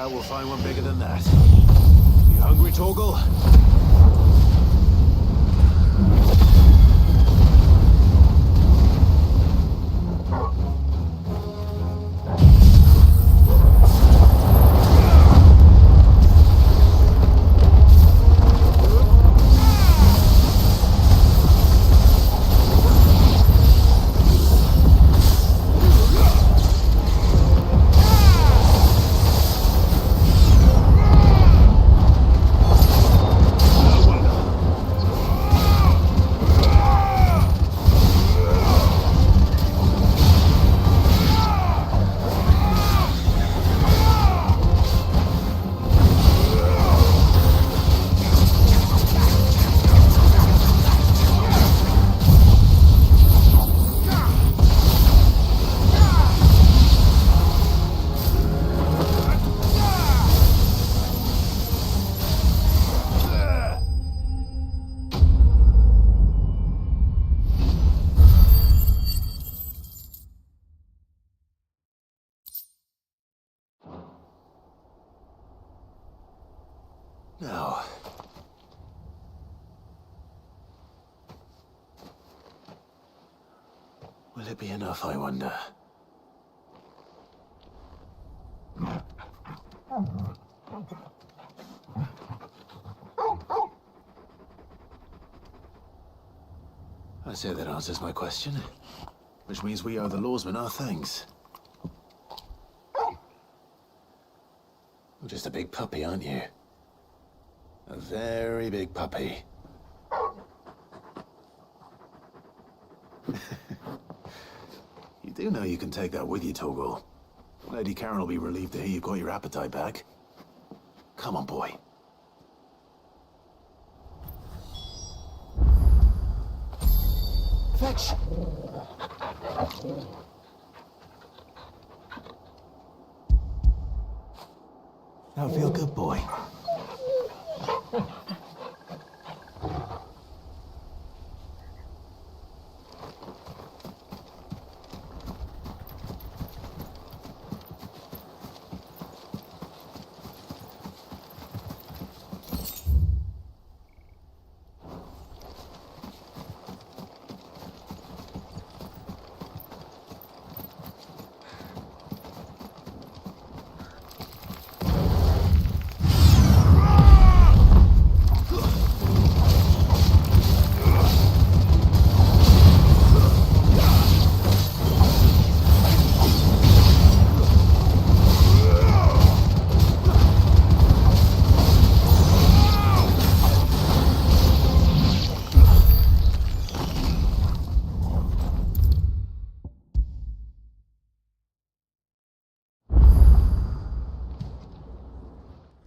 doubt we'll find one bigger than that. You hungry, Torgal? Now. Will it be enough, I wonder? I say that answers my question. Which means we owe the lawsmen our thanks. You're just a big puppy, aren't you? A very big puppy. You do know you can take that with you, Torgal. Lady Karen will be relieved to hear you've got your appetite back. Come on, boy. Fetch! Now feel good, boy.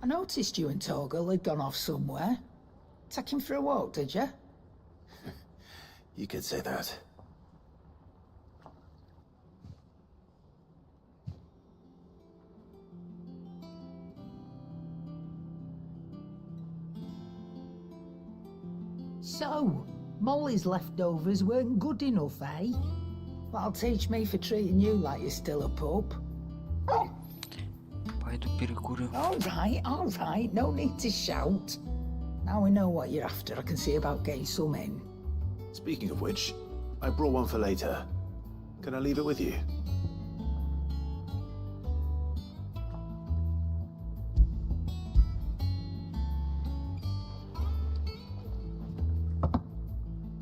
I noticed you and Torgal had gone off somewhere. Take him for a walk, did you? You could say that. So, Molly's leftovers weren't good enough, eh? That'll teach me for treating you like you're still a pup. Пойду перекурю. All right, no need to shout. Now we know what you're after, I can see about getting some in. Speaking of which, I brought one for later. Can I leave it with you?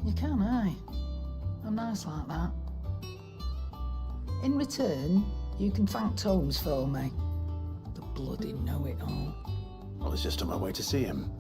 You can, eh? I'm nice like that. In return, you can thank Tomes for me. The bloody know-it-all. I was just on my way to see him.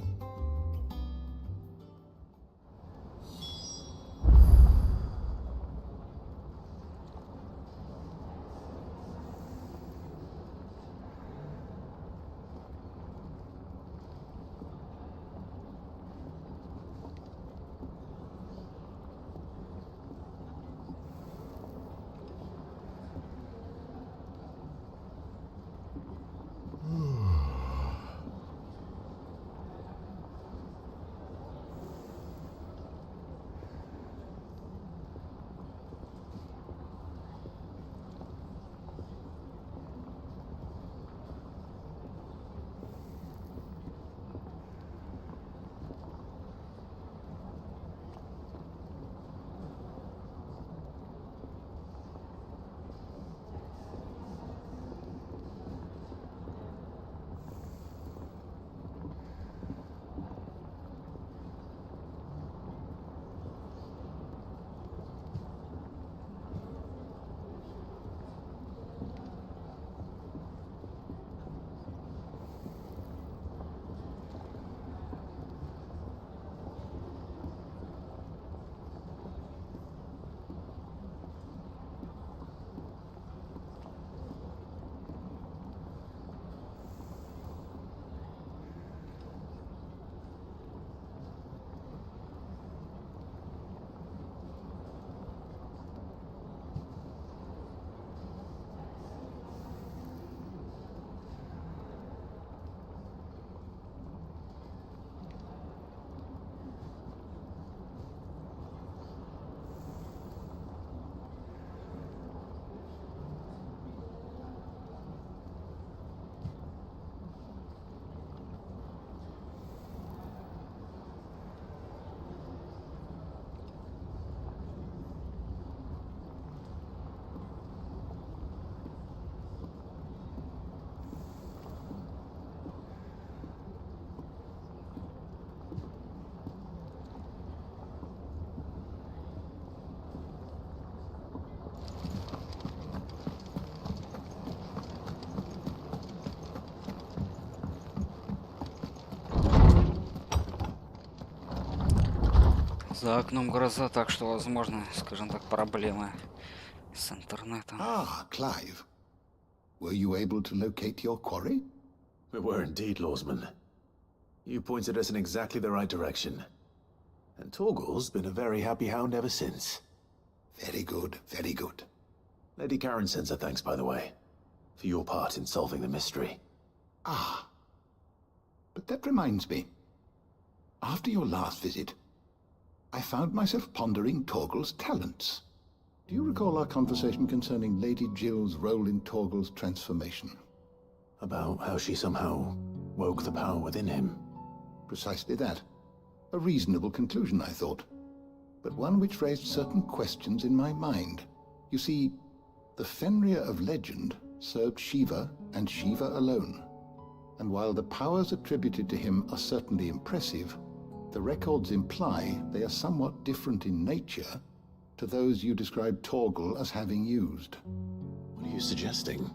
За окном гроза, так что, возможно, скажем так, проблемы с интернетом. Ah, Clive. Were you able to locate your quarry? We were indeed, Lawsman. You pointed us in exactly the right direction. And Torgal's been a very happy hound ever since. Very good, very good. Lady Karen sends her thanks, by the way, for your part in solving the mystery. Ah. But that reminds me. After your last visit, I found myself pondering Torgal's talents. Do you recall our conversation concerning Lady Jill's role in Torgal's transformation? About how she somehow woke the power within him. Precisely that. A reasonable conclusion, I thought. But one which raised certain questions in my mind. You see, the Fenrir of legend served Shiva and Shiva alone. And while the powers attributed to him are certainly impressive, the records imply they are somewhat different in nature to those you described Torgal as having used. What are you suggesting?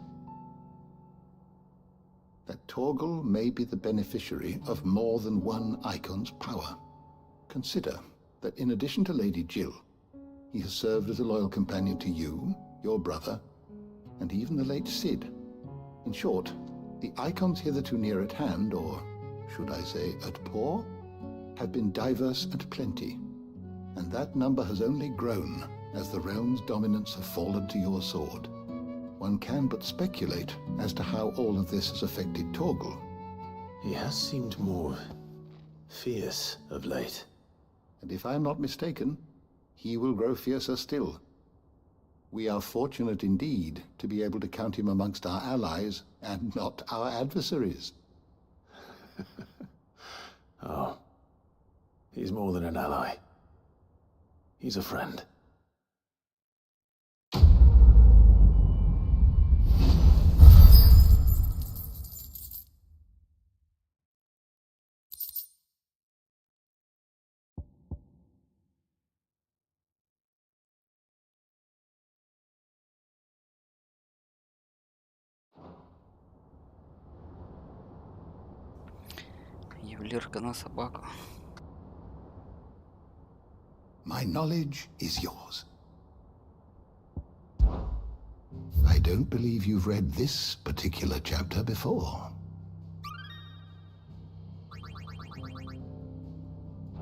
That Torgal may be the beneficiary of more than one icon's power. Consider that in addition to Lady Jill, he has served as a loyal companion to you, your brother, and even the late Cid. In short, the icons hitherto near at hand, or should I say at paw, have been diverse and plenty, and that number has only grown as the realm's dominance have fallen to your sword. One can but speculate as to how all of this has affected Torgal. He has seemed more fierce of late. And if I am not mistaken, he will grow fiercer still. We are fortunate indeed to be able to count him amongst our allies and not our adversaries. Oh, he's more than an ally. He's a friend. Ювелирка на собаку. My knowledge is yours. I don't believe you've read this particular chapter before.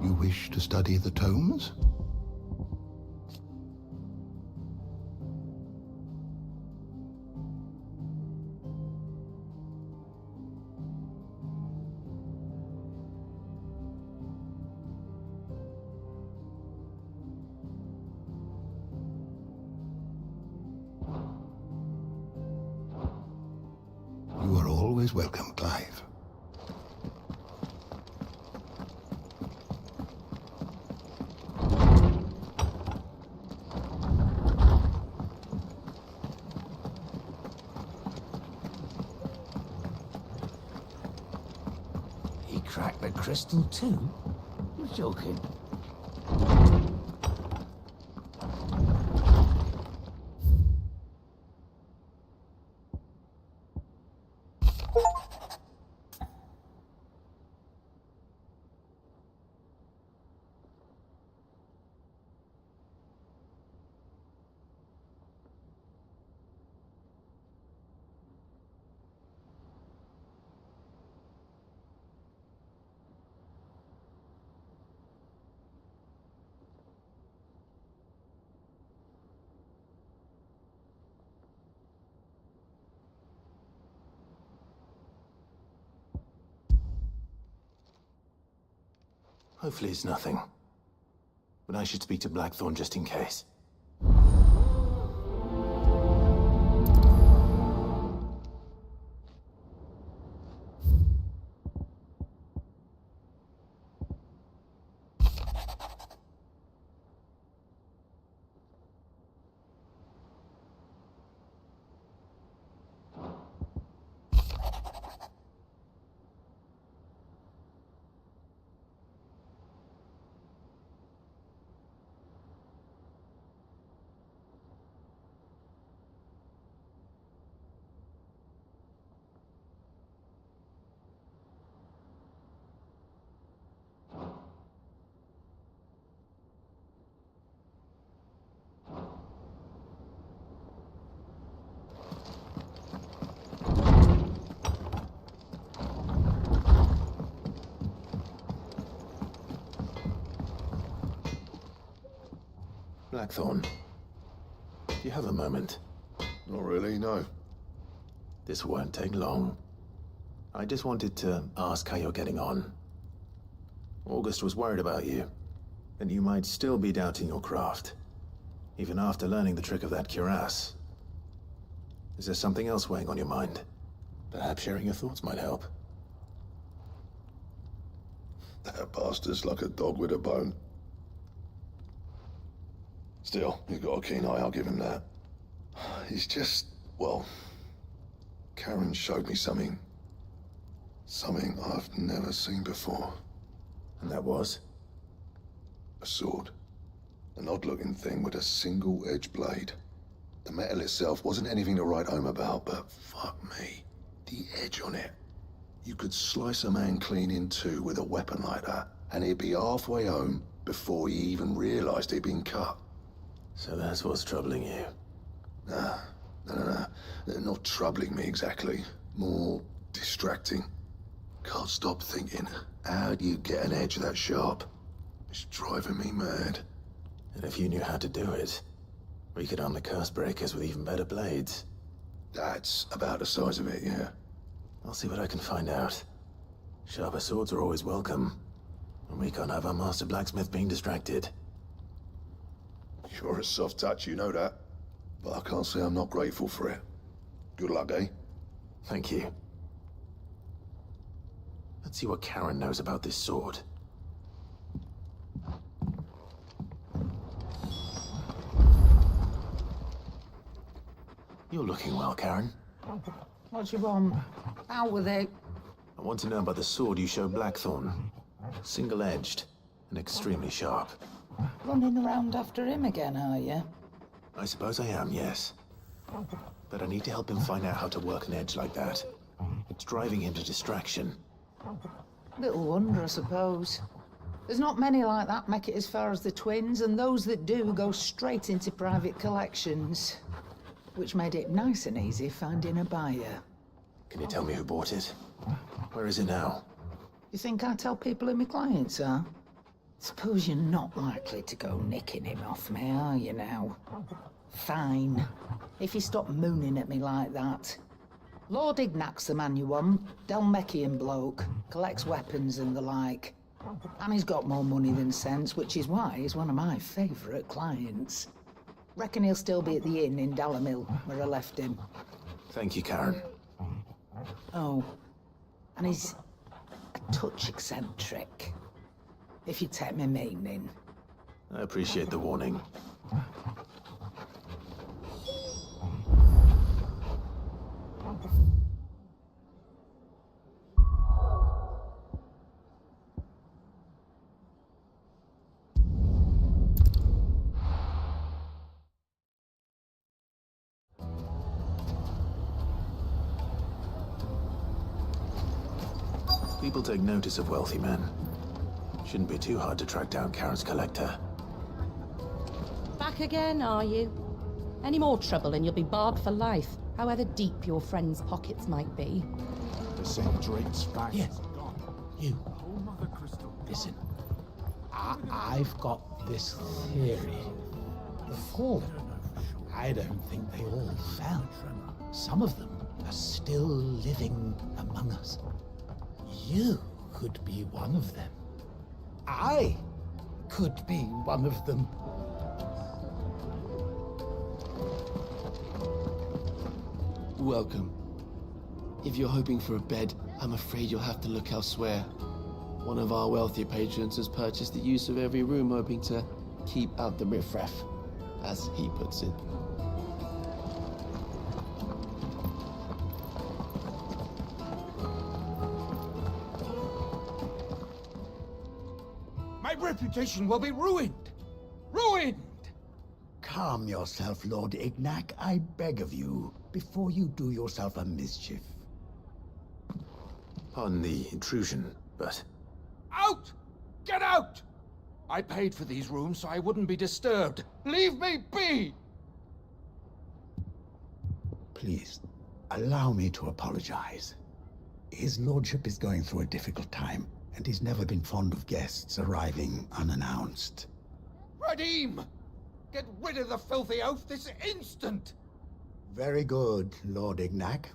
You wish to study the tomes? You are always welcome, Clive. He cracked the crystal too? You're joking. Hopefully it's nothing. But I should speak to Blackthorn just in case. Blackthorn. Do you have a moment? Not really, no. This won't take long. I just wanted to ask how you're getting on. August was worried about you, and you might still be doubting your craft, even after learning the trick of that cuirass. Is there something else weighing on your mind? Perhaps sharing your thoughts might help. That bastard's like a dog with a bone. Still, he's got a keen eye, I'll give him that. He's just, well, Karen showed me something. Something I've never seen before. And that was? A sword. An odd-looking thing with a single-edged blade. The metal itself wasn't anything to write home about, but fuck me, the edge on it. You could slice a man clean in two with a weapon like that, and he'd be halfway home before he even realized he'd been cut. So that's what's troubling you? Nah, no. Not troubling me exactly. More distracting. Can't stop thinking, how do you get an edge that sharp? It's driving me mad. And if you knew how to do it, we could arm the curse breakers with even better blades. That's about the size of it, yeah. I'll see what I can find out. Sharper swords are always welcome. And we can't have our master blacksmith being distracted. You're a soft touch, you know that. But I can't say I'm not grateful for it. Good luck, eh? Thank you. Let's see what Karen knows about this sword. You're looking well, Karen. What do you want? Out with it. I want to know about the sword you showed Blackthorn. Single-edged and extremely sharp. Running around after him again, are you? I suppose I am, yes. But I need to help him find out how to work an edge like that. It's driving him to distraction. Little wonder, I suppose. There's not many like that make it as far as the twins, and those that do go straight into private collections. Which made it nice and easy finding a buyer. Can you tell me who bought it? Where is it now? You think I tell people who my clients are? Suppose you're not likely to go nicking him off me, are you now? Fine. If you stop mooning at me like that. Lord Ignac's the man you want. Dalmekian bloke. Collects weapons and the like. And he's got more money than sense, which is why he's one of my favourite clients. Reckon he'll still be at the inn in Dalamil, where I left him. Thank you, Karen. Oh, and he's a touch eccentric, if you take my meaning. I appreciate the warning. People take notice of wealthy men. Shouldn't be too hard to track down Karen's collector. Back again, are you? Any more trouble and you'll be barred for life, however deep your friend's pockets might be. The St. Drake's back. Yes. You. Listen. I've got this theory. The Fallen. I don't think they all fell. Some of them are still living among us. You could be one of them. I could be one of them. Welcome. If you're hoping for a bed, I'm afraid you'll have to look elsewhere. One of our wealthier patrons has purchased the use of every room, hoping to keep out the riffraff, as he puts it. My reputation will be ruined! Ruined! Calm yourself, Lord Ignac, I beg of you, before you do yourself a mischief. Pardon the intrusion, but... Out! Get out! I paid for these rooms so I wouldn't be disturbed. Leave me be! Please, allow me to apologize. His lordship is going through a difficult time, and he's never been fond of guests arriving unannounced. Radim! Get rid of the filthy oaf this instant! Very good, Lord Ignac.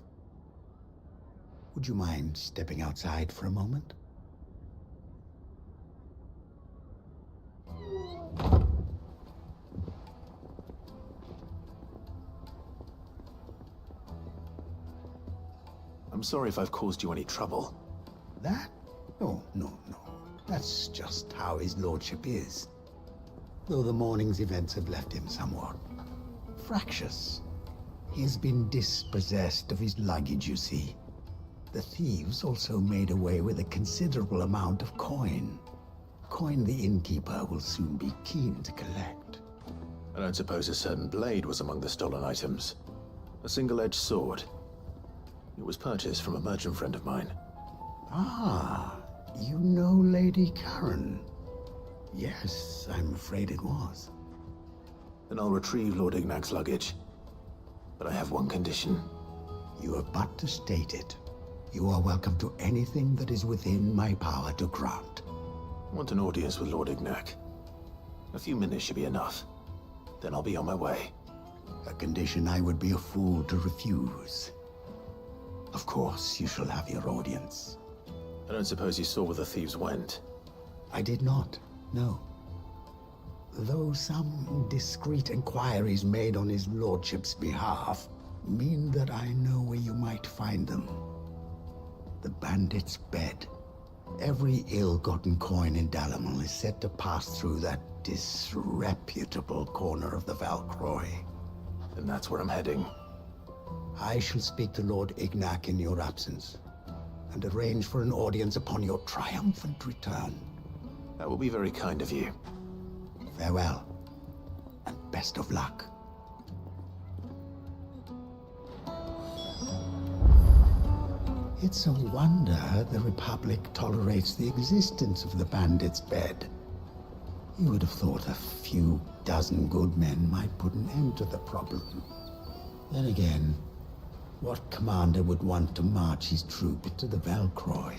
Would you mind stepping outside for a moment? I'm sorry if I've caused you any trouble. That? Oh, no. That's just how his lordship is. Though the morning's events have left him somewhat fractious. He has been dispossessed of his luggage, you see. The thieves also made away with a considerable amount of coin. Coin the innkeeper will soon be keen to collect. I don't suppose a certain blade was among the stolen items. A single-edged sword. It was purchased from a merchant friend of mine. Ah, you know Lady Karen. Yes, I'm afraid it was. Then I'll retrieve Lord Ignac's luggage. But I have one condition. You have but to state it. You are welcome to anything that is within my power to grant. I want an audience with Lord Ignac. A few minutes should be enough. Then I'll be on my way. A condition I would be a fool to refuse. Of course, you shall have your audience. I don't suppose you saw where the thieves went? I did not, no. Though some discreet inquiries made on his lordship's behalf mean that I know where you might find them. The bandit's bed. Every ill-gotten coin in Dalamon is said to pass through that disreputable corner of the Valcroy. And that's where I'm heading. I shall speak to Lord Ignac in your absence, and arrange for an audience upon your triumphant return. That will be very kind of you. Farewell, and best of luck. It's a wonder the Republic tolerates the existence of the bandit's bed. You would have thought a few dozen good men might put an end to the problem. Then again, what commander would want to march his troop into the Valcroy?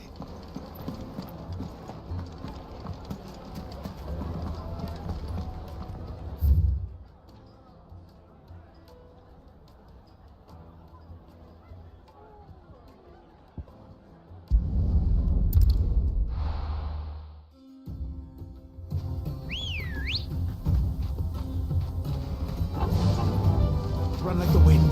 Run like the wind.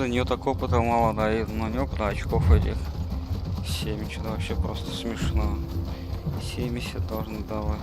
нее так опыта мало, да, и, ну, не опыта, а очков этих. 7, что-то вообще просто смешно. 70 должны давать.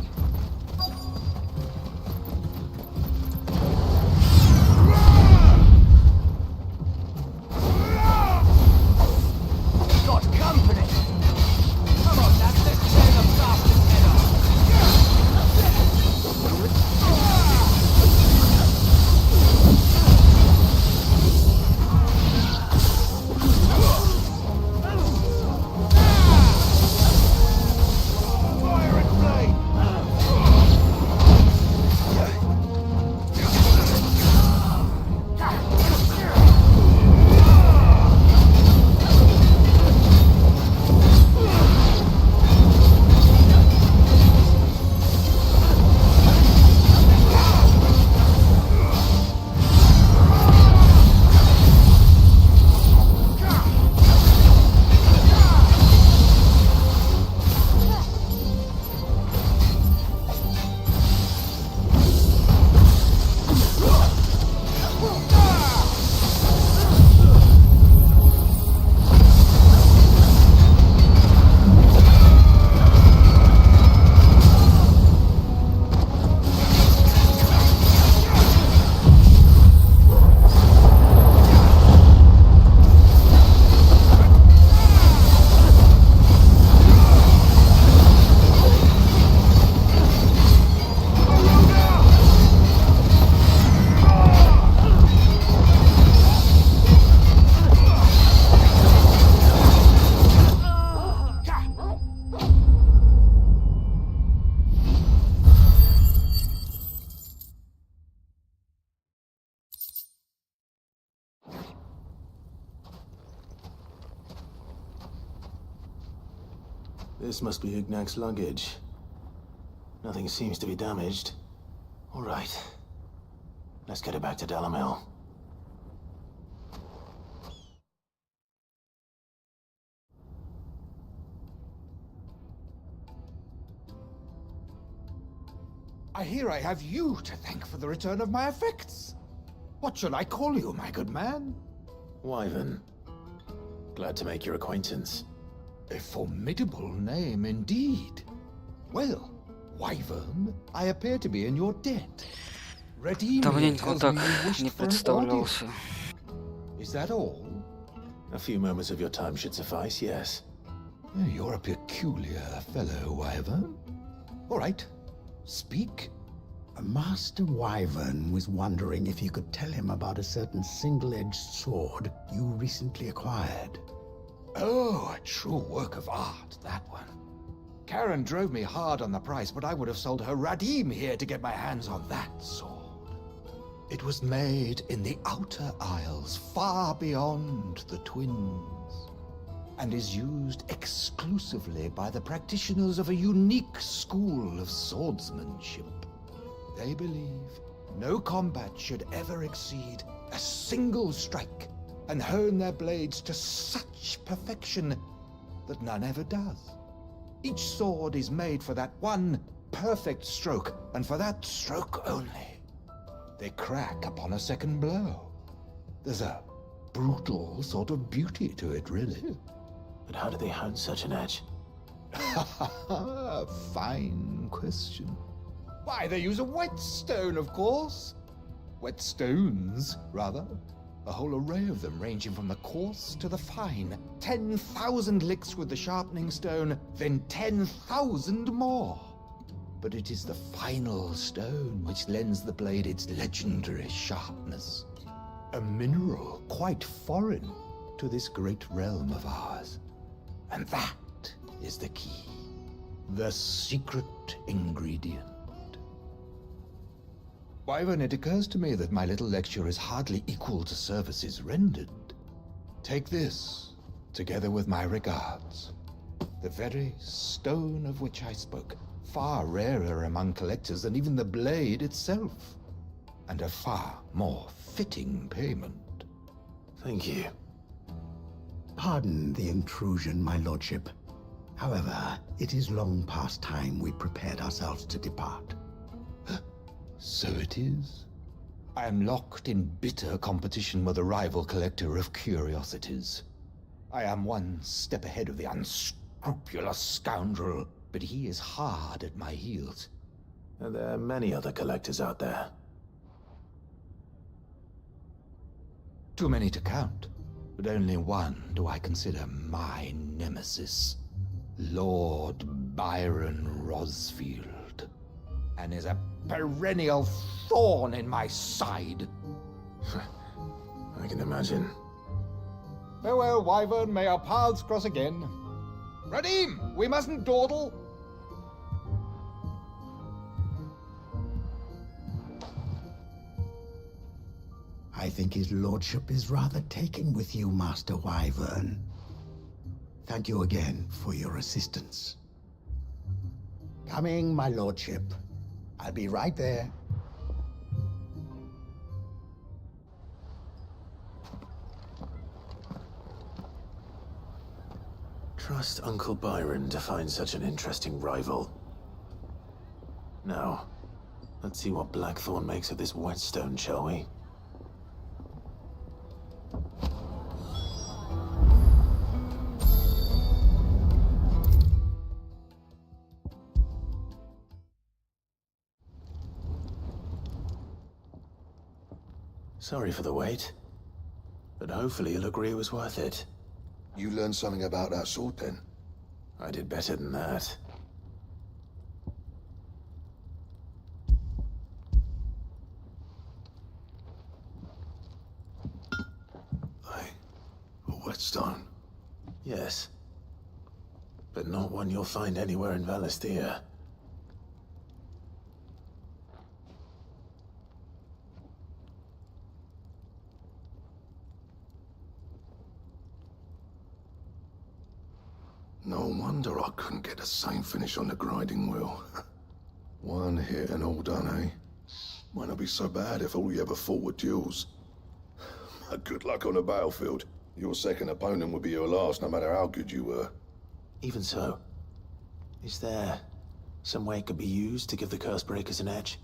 This must be Ignac's luggage. Nothing seems to be damaged. All right. Let's get it back to Delamel. I hear I have you to thank for the return of my effects. What shall I call you, my good man? Wyvern. Glad to make your acquaintance. A formidable name indeed. Well, Wyvern, I appear to be in your debt. Давненько он так не представлялся. Is that all? A few moments of your time should suffice, yes. You're a peculiar fellow, Wyvern. All right, speak. Master Wyvern was wondering if you could tell him about a certain single-edged sword you recently acquired. Oh, a true work of art, that one. Karen drove me hard on the price, but I would have sold her Radim here to get my hands on that sword. It was made in the Outer Isles, far beyond the Twins, and is used exclusively by the practitioners of a unique school of swordsmanship. They believe no combat should ever exceed a single strike, and hone their blades to such perfection that none ever does. Each sword is made for that one perfect stroke, and for that stroke only. They crack upon a second blow. There's a brutal sort of beauty to it, really. But how do they hone such an edge? Fine question. Why, they use a whetstone, of course. Whetstones, rather. A whole array of them, ranging from the coarse to the fine. 10,000 licks with the sharpening stone, then 10,000 more. But it is the final stone which lends the blade its legendary sharpness. A mineral quite foreign to this great realm of ours. And that is the key. The secret ingredient. Wyvern, it occurs to me that my little lecture is hardly equal to services rendered. Take this, together with my regards. The very stone of which I spoke, far rarer among collectors than even the blade itself, and a far more fitting payment. Thank you. Pardon the intrusion, my lordship. However, it is long past time we prepared ourselves to depart. So it is. I am locked in bitter competition with a rival collector of curiosities. I am one step ahead of the unscrupulous scoundrel, but he is hard at my heels. And there are many other collectors out there. Too many to count, but only one do I consider my nemesis. Lord Byron Rosfield. And is a perennial thorn in my side. I can imagine. Farewell, Wyvern, may our paths cross again. Radim, we mustn't dawdle. I think his lordship is rather taken with you, Master Wyvern. Thank you again for your assistance. Coming, my lordship. I'll be right there. Trust Uncle Byron to find such an interesting rival. Now, let's see what Blackthorn makes of this whetstone, shall we? Sorry for the wait, but hopefully you'll agree it was worth it. You learned something about that sword, then? I did better than that. A whetstone? Yes. But not one you'll find anywhere in Valisthea. No wonder I couldn't get the same finish on the grinding wheel. One hit and all done, eh? Might not be so bad if all you ever fought were duels. Good luck on the battlefield. Your second opponent would be your last, no matter how good you were. Even so, is there some way it could be used to give the curse breakers an edge?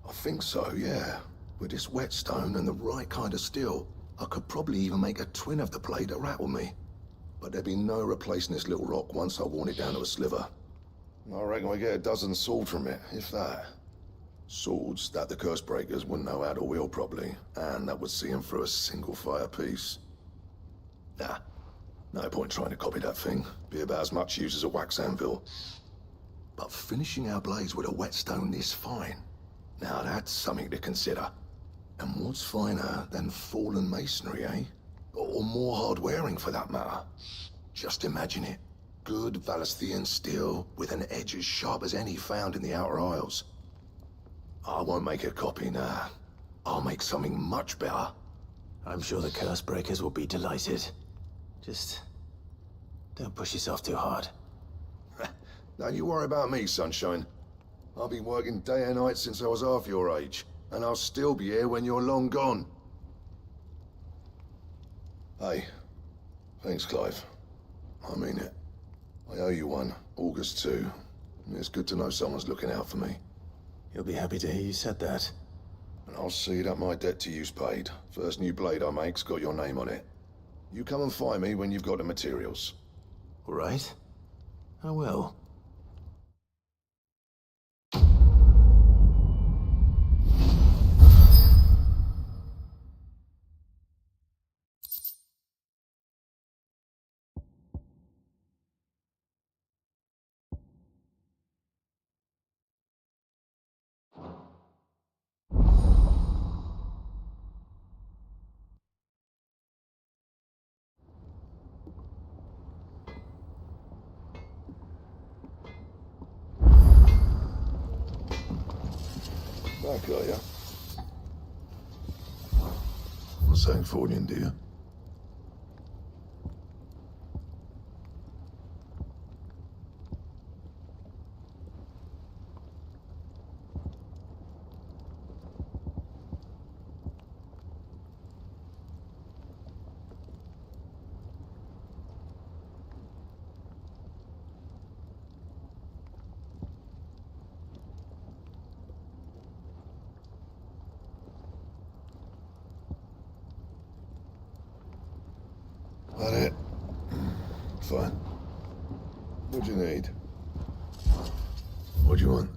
I think so, yeah. With this whetstone and the right kind of steel, I could probably even make a twin of the blade that rattled me. But there'd be no replacing this little rock once I've worn it down to a sliver. I reckon we get a dozen swords from it, if that. Swords that the curse breakers wouldn't know how to wield properly, and that would see them through a single fire piece. Nah, no point trying to copy that thing. Be about as much use as a wax anvil. But finishing our blades with a whetstone this fine, now that's something to consider. And what's finer than fallen masonry, eh? Or more hard-wearing, for that matter. Just imagine it. Good Valisthian steel with an edge as sharp as any found in the Outer Isles. I won't make a copy, nah. I'll make something much better. I'm sure the curse breakers will be delighted. Just don't push yourself too hard. Don't you worry about me, sunshine. I've been working day and night since I was half your age, and I'll still be here when you're long gone. Hey, thanks, Clive. I mean it. I owe you one, August 2. It's good to know someone's looking out for me. He'll be happy to hear you said that. And I'll see that my debt to you's paid. First new blade I make's got your name on it. You come and find me when you've got the materials. All right. I will. Back, are ya? What's that for you, dear? Fine. What do you need? What do you want?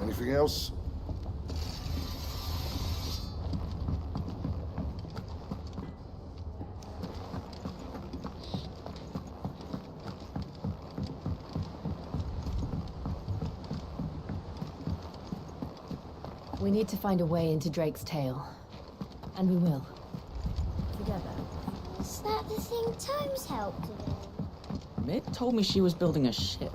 Anything else? We need to find a way into Drake's tail. And we will. Together. Is that the thing Tomes helped with? Mid told me she was building a ship.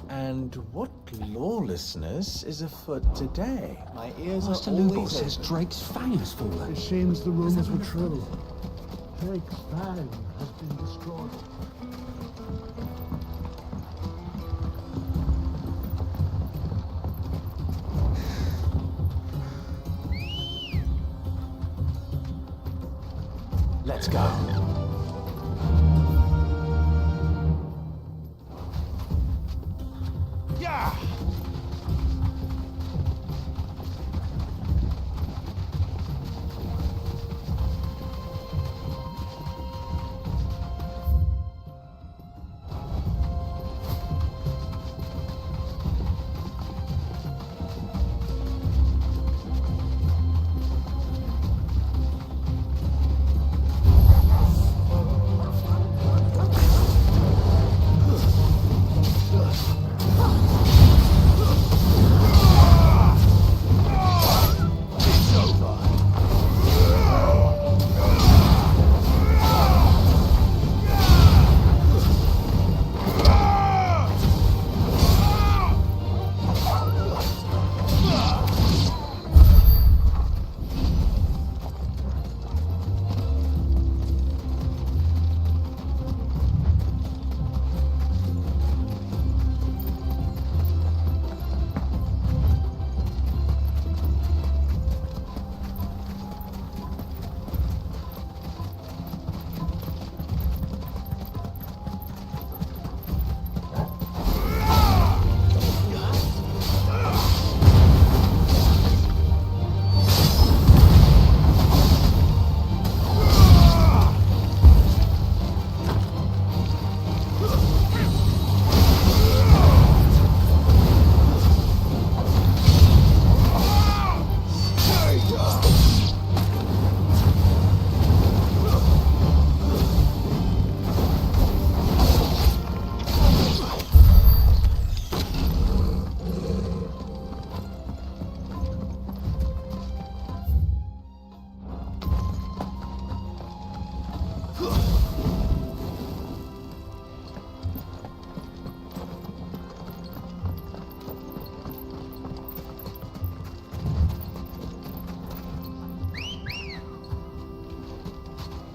And what lawlessness is afoot today? My ears Master are Lugal always says open. Drake's fang has fallen. It seems the rumors were true. Drake's fang has been destroyed. Let's go.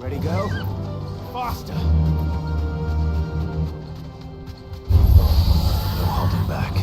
Ready, go? Faster! No holding back.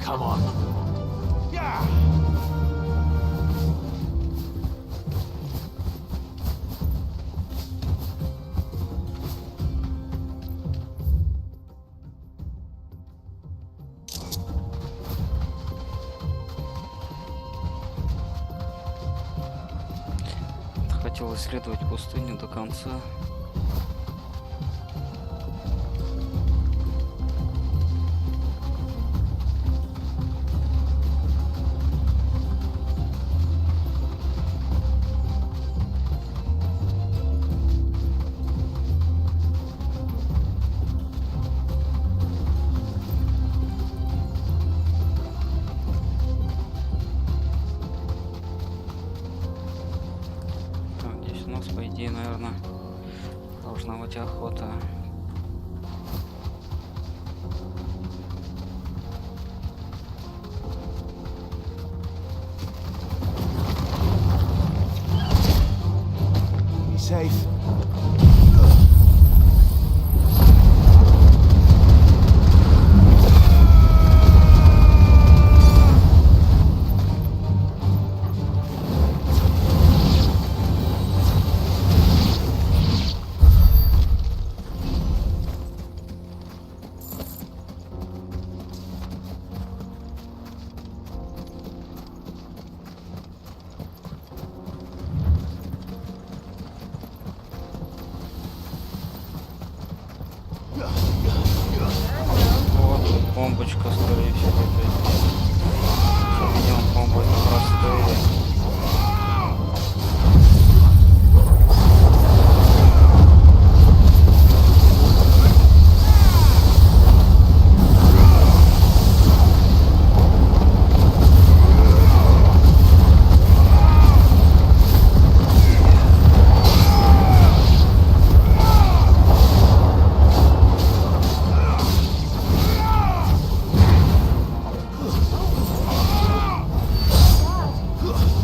Come on. Yeah. Хотел исследовать пустыню до конца. По идее, наверное, должна быть охота. Be safe. Вот бомбочка, скорее всего, видимо, бомба это простые. Ugh.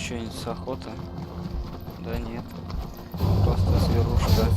Что-нибудь с охоты? Да нет. Просто зверушка.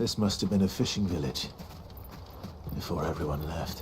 This must have been a fishing village before everyone left.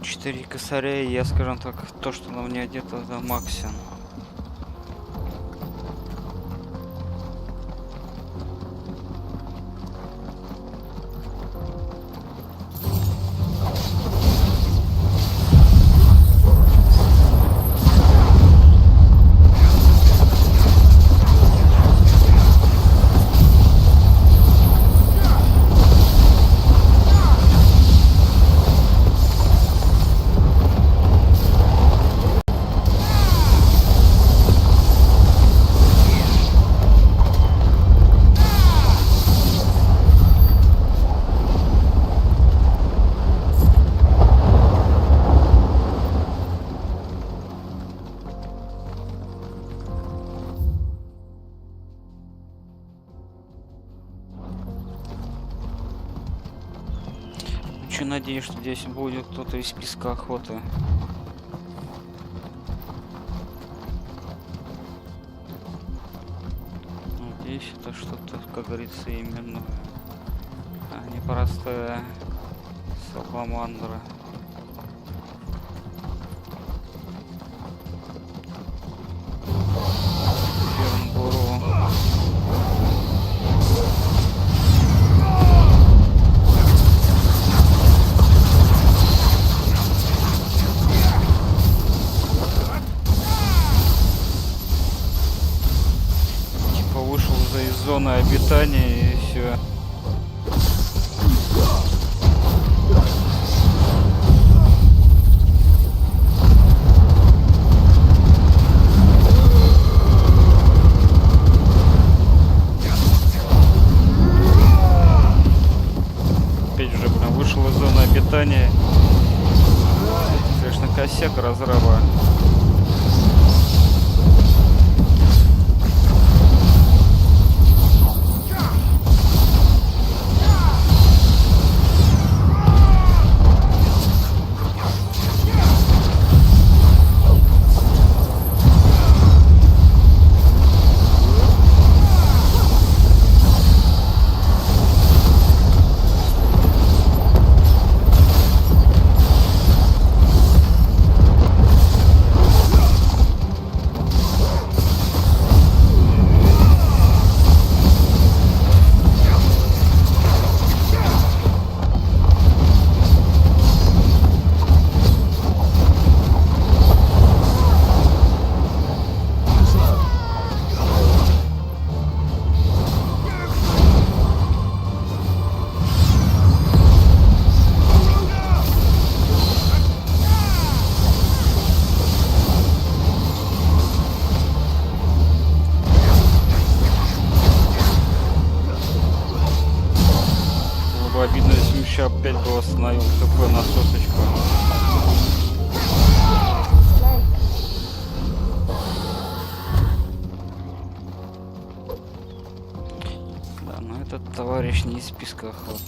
Четыре косаря, и я, скажем так, то, что на мне одето, это максимум. Очень надеюсь, что здесь будет кто-то из списка охоты. Надеюсь, это что-то, как говорится, именно, а не простая саламандра. Зоны обитания и все. Опять же, прям вышел из зоны обитания. Конечно, косяк разраба. опять бы восстановил ХП на соточку. Да, но этот товарищ не из списка охоты.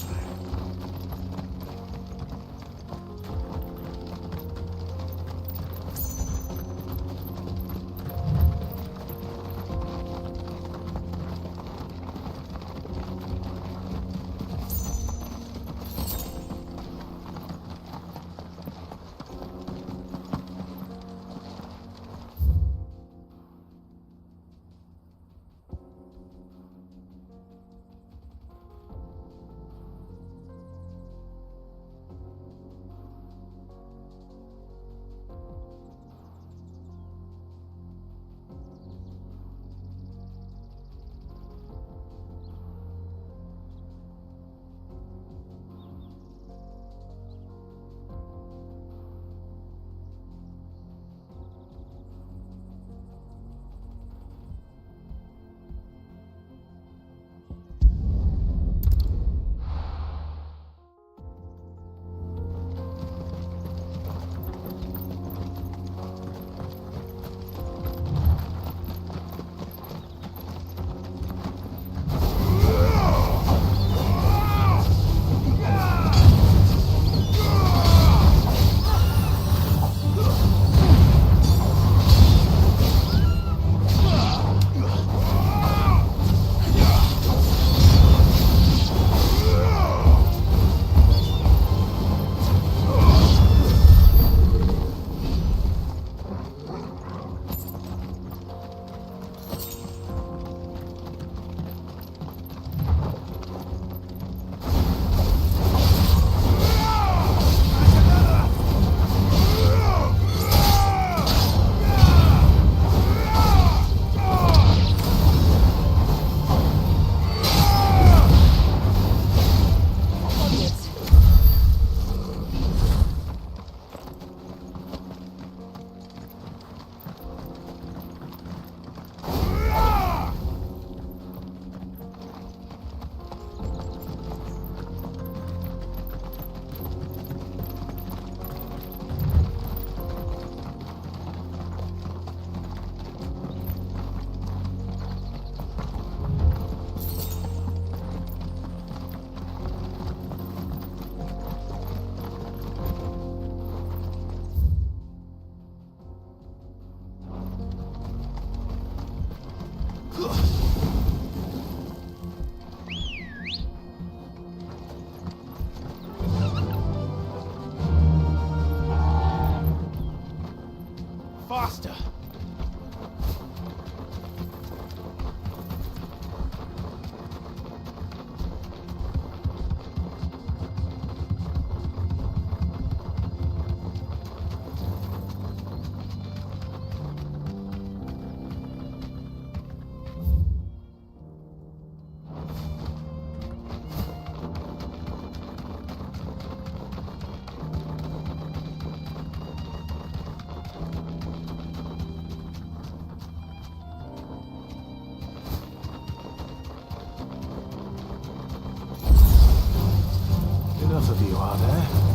Faster! Enough of you, are there?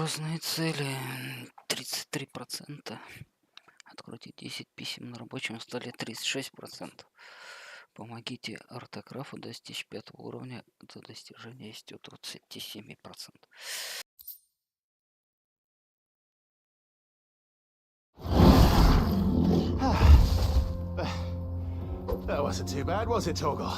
Грозные цели 33%. Откройте 10 писем на рабочем столе 36%. Помогите ортографу достичь 5 уровня до достижения института 27%. That wasn't too bad, was it, Torgal?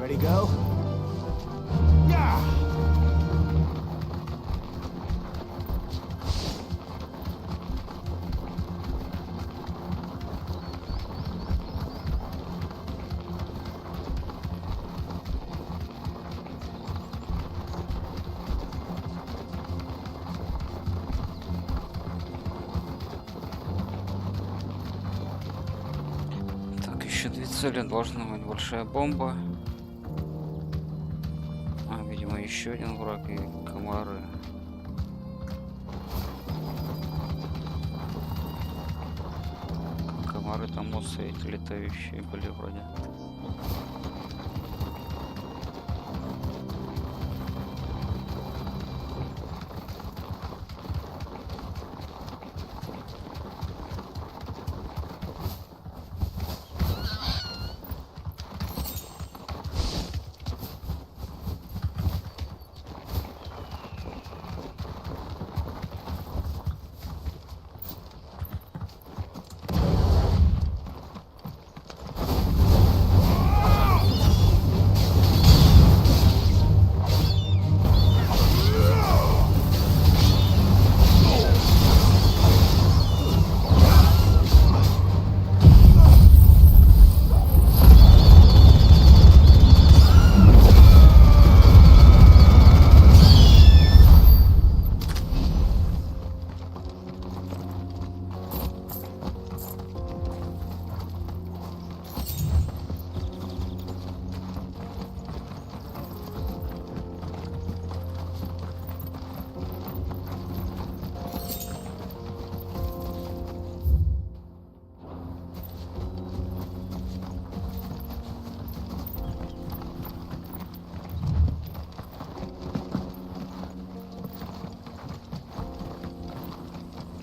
Ready, go? Yeah! Так, еще две цели. Должна быть большая бомба. Видимо, еще один враг и комары. Комары там мосы эти летающие были вроде.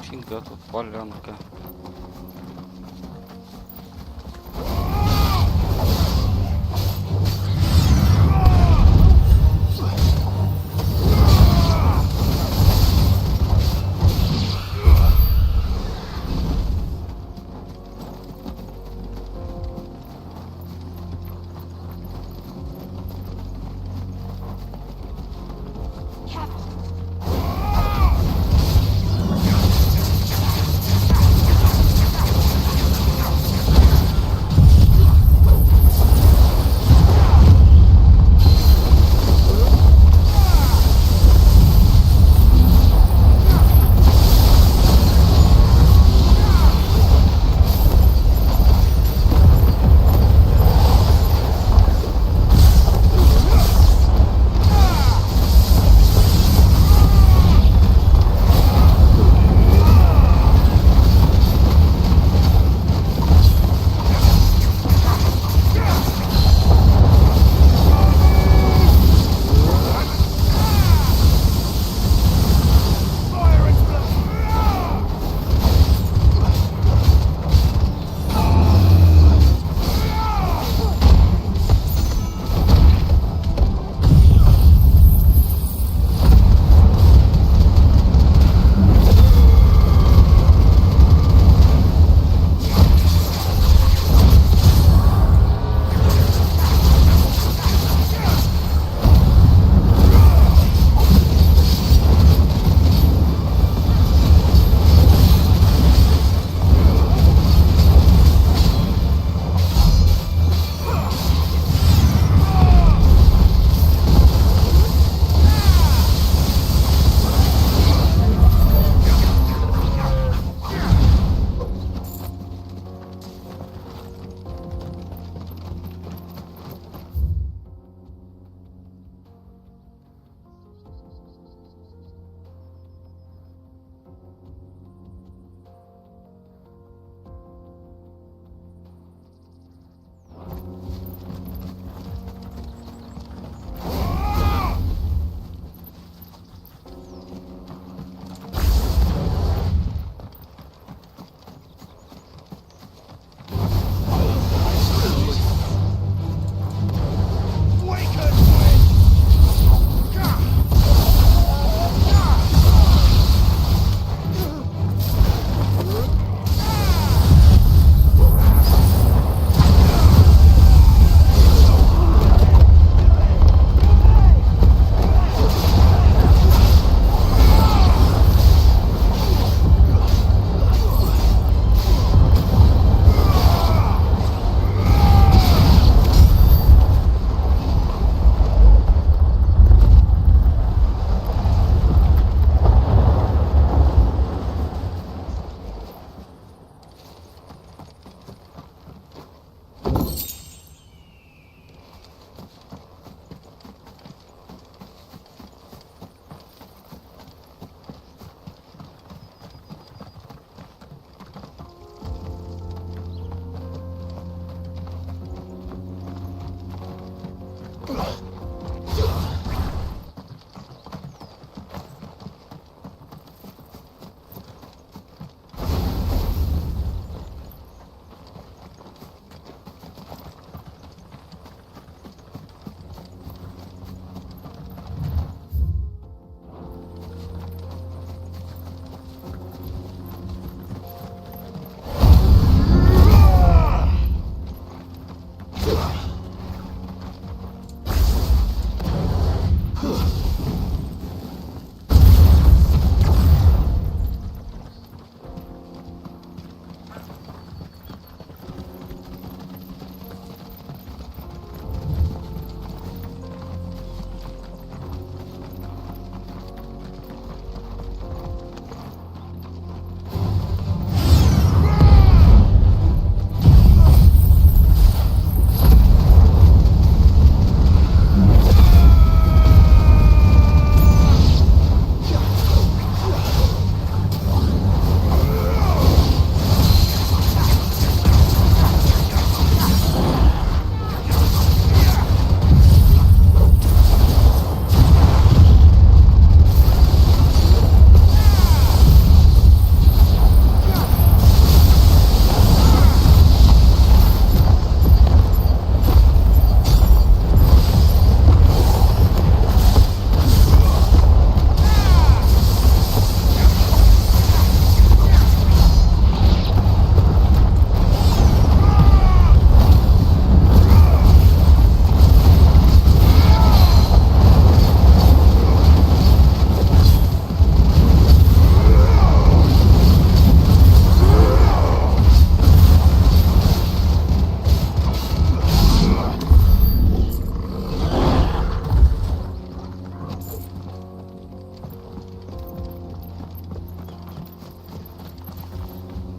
Фига тут полянка.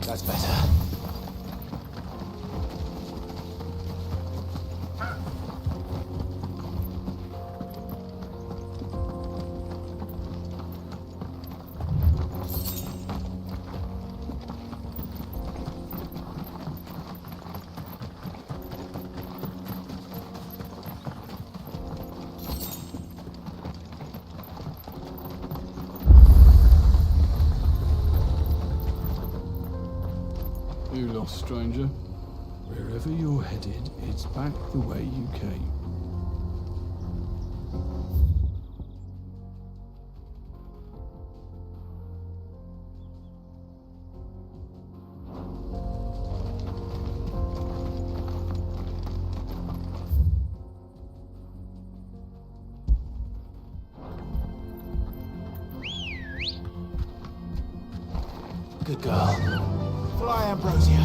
That's better. You lost, stranger. Wherever you're headed, it's back the way you came. Good girl. Fly, Ambrosia.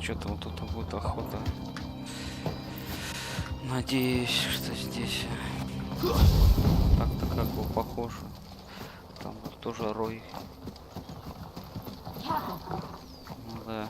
Что-то вот тут будет охота. Надеюсь, что здесь так-то как бы похоже. Там вот тоже рой. Ну да.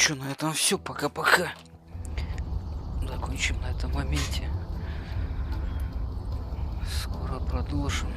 что, на этом все. Пока-пока. Закончим на этом моменте. Скоро продолжим.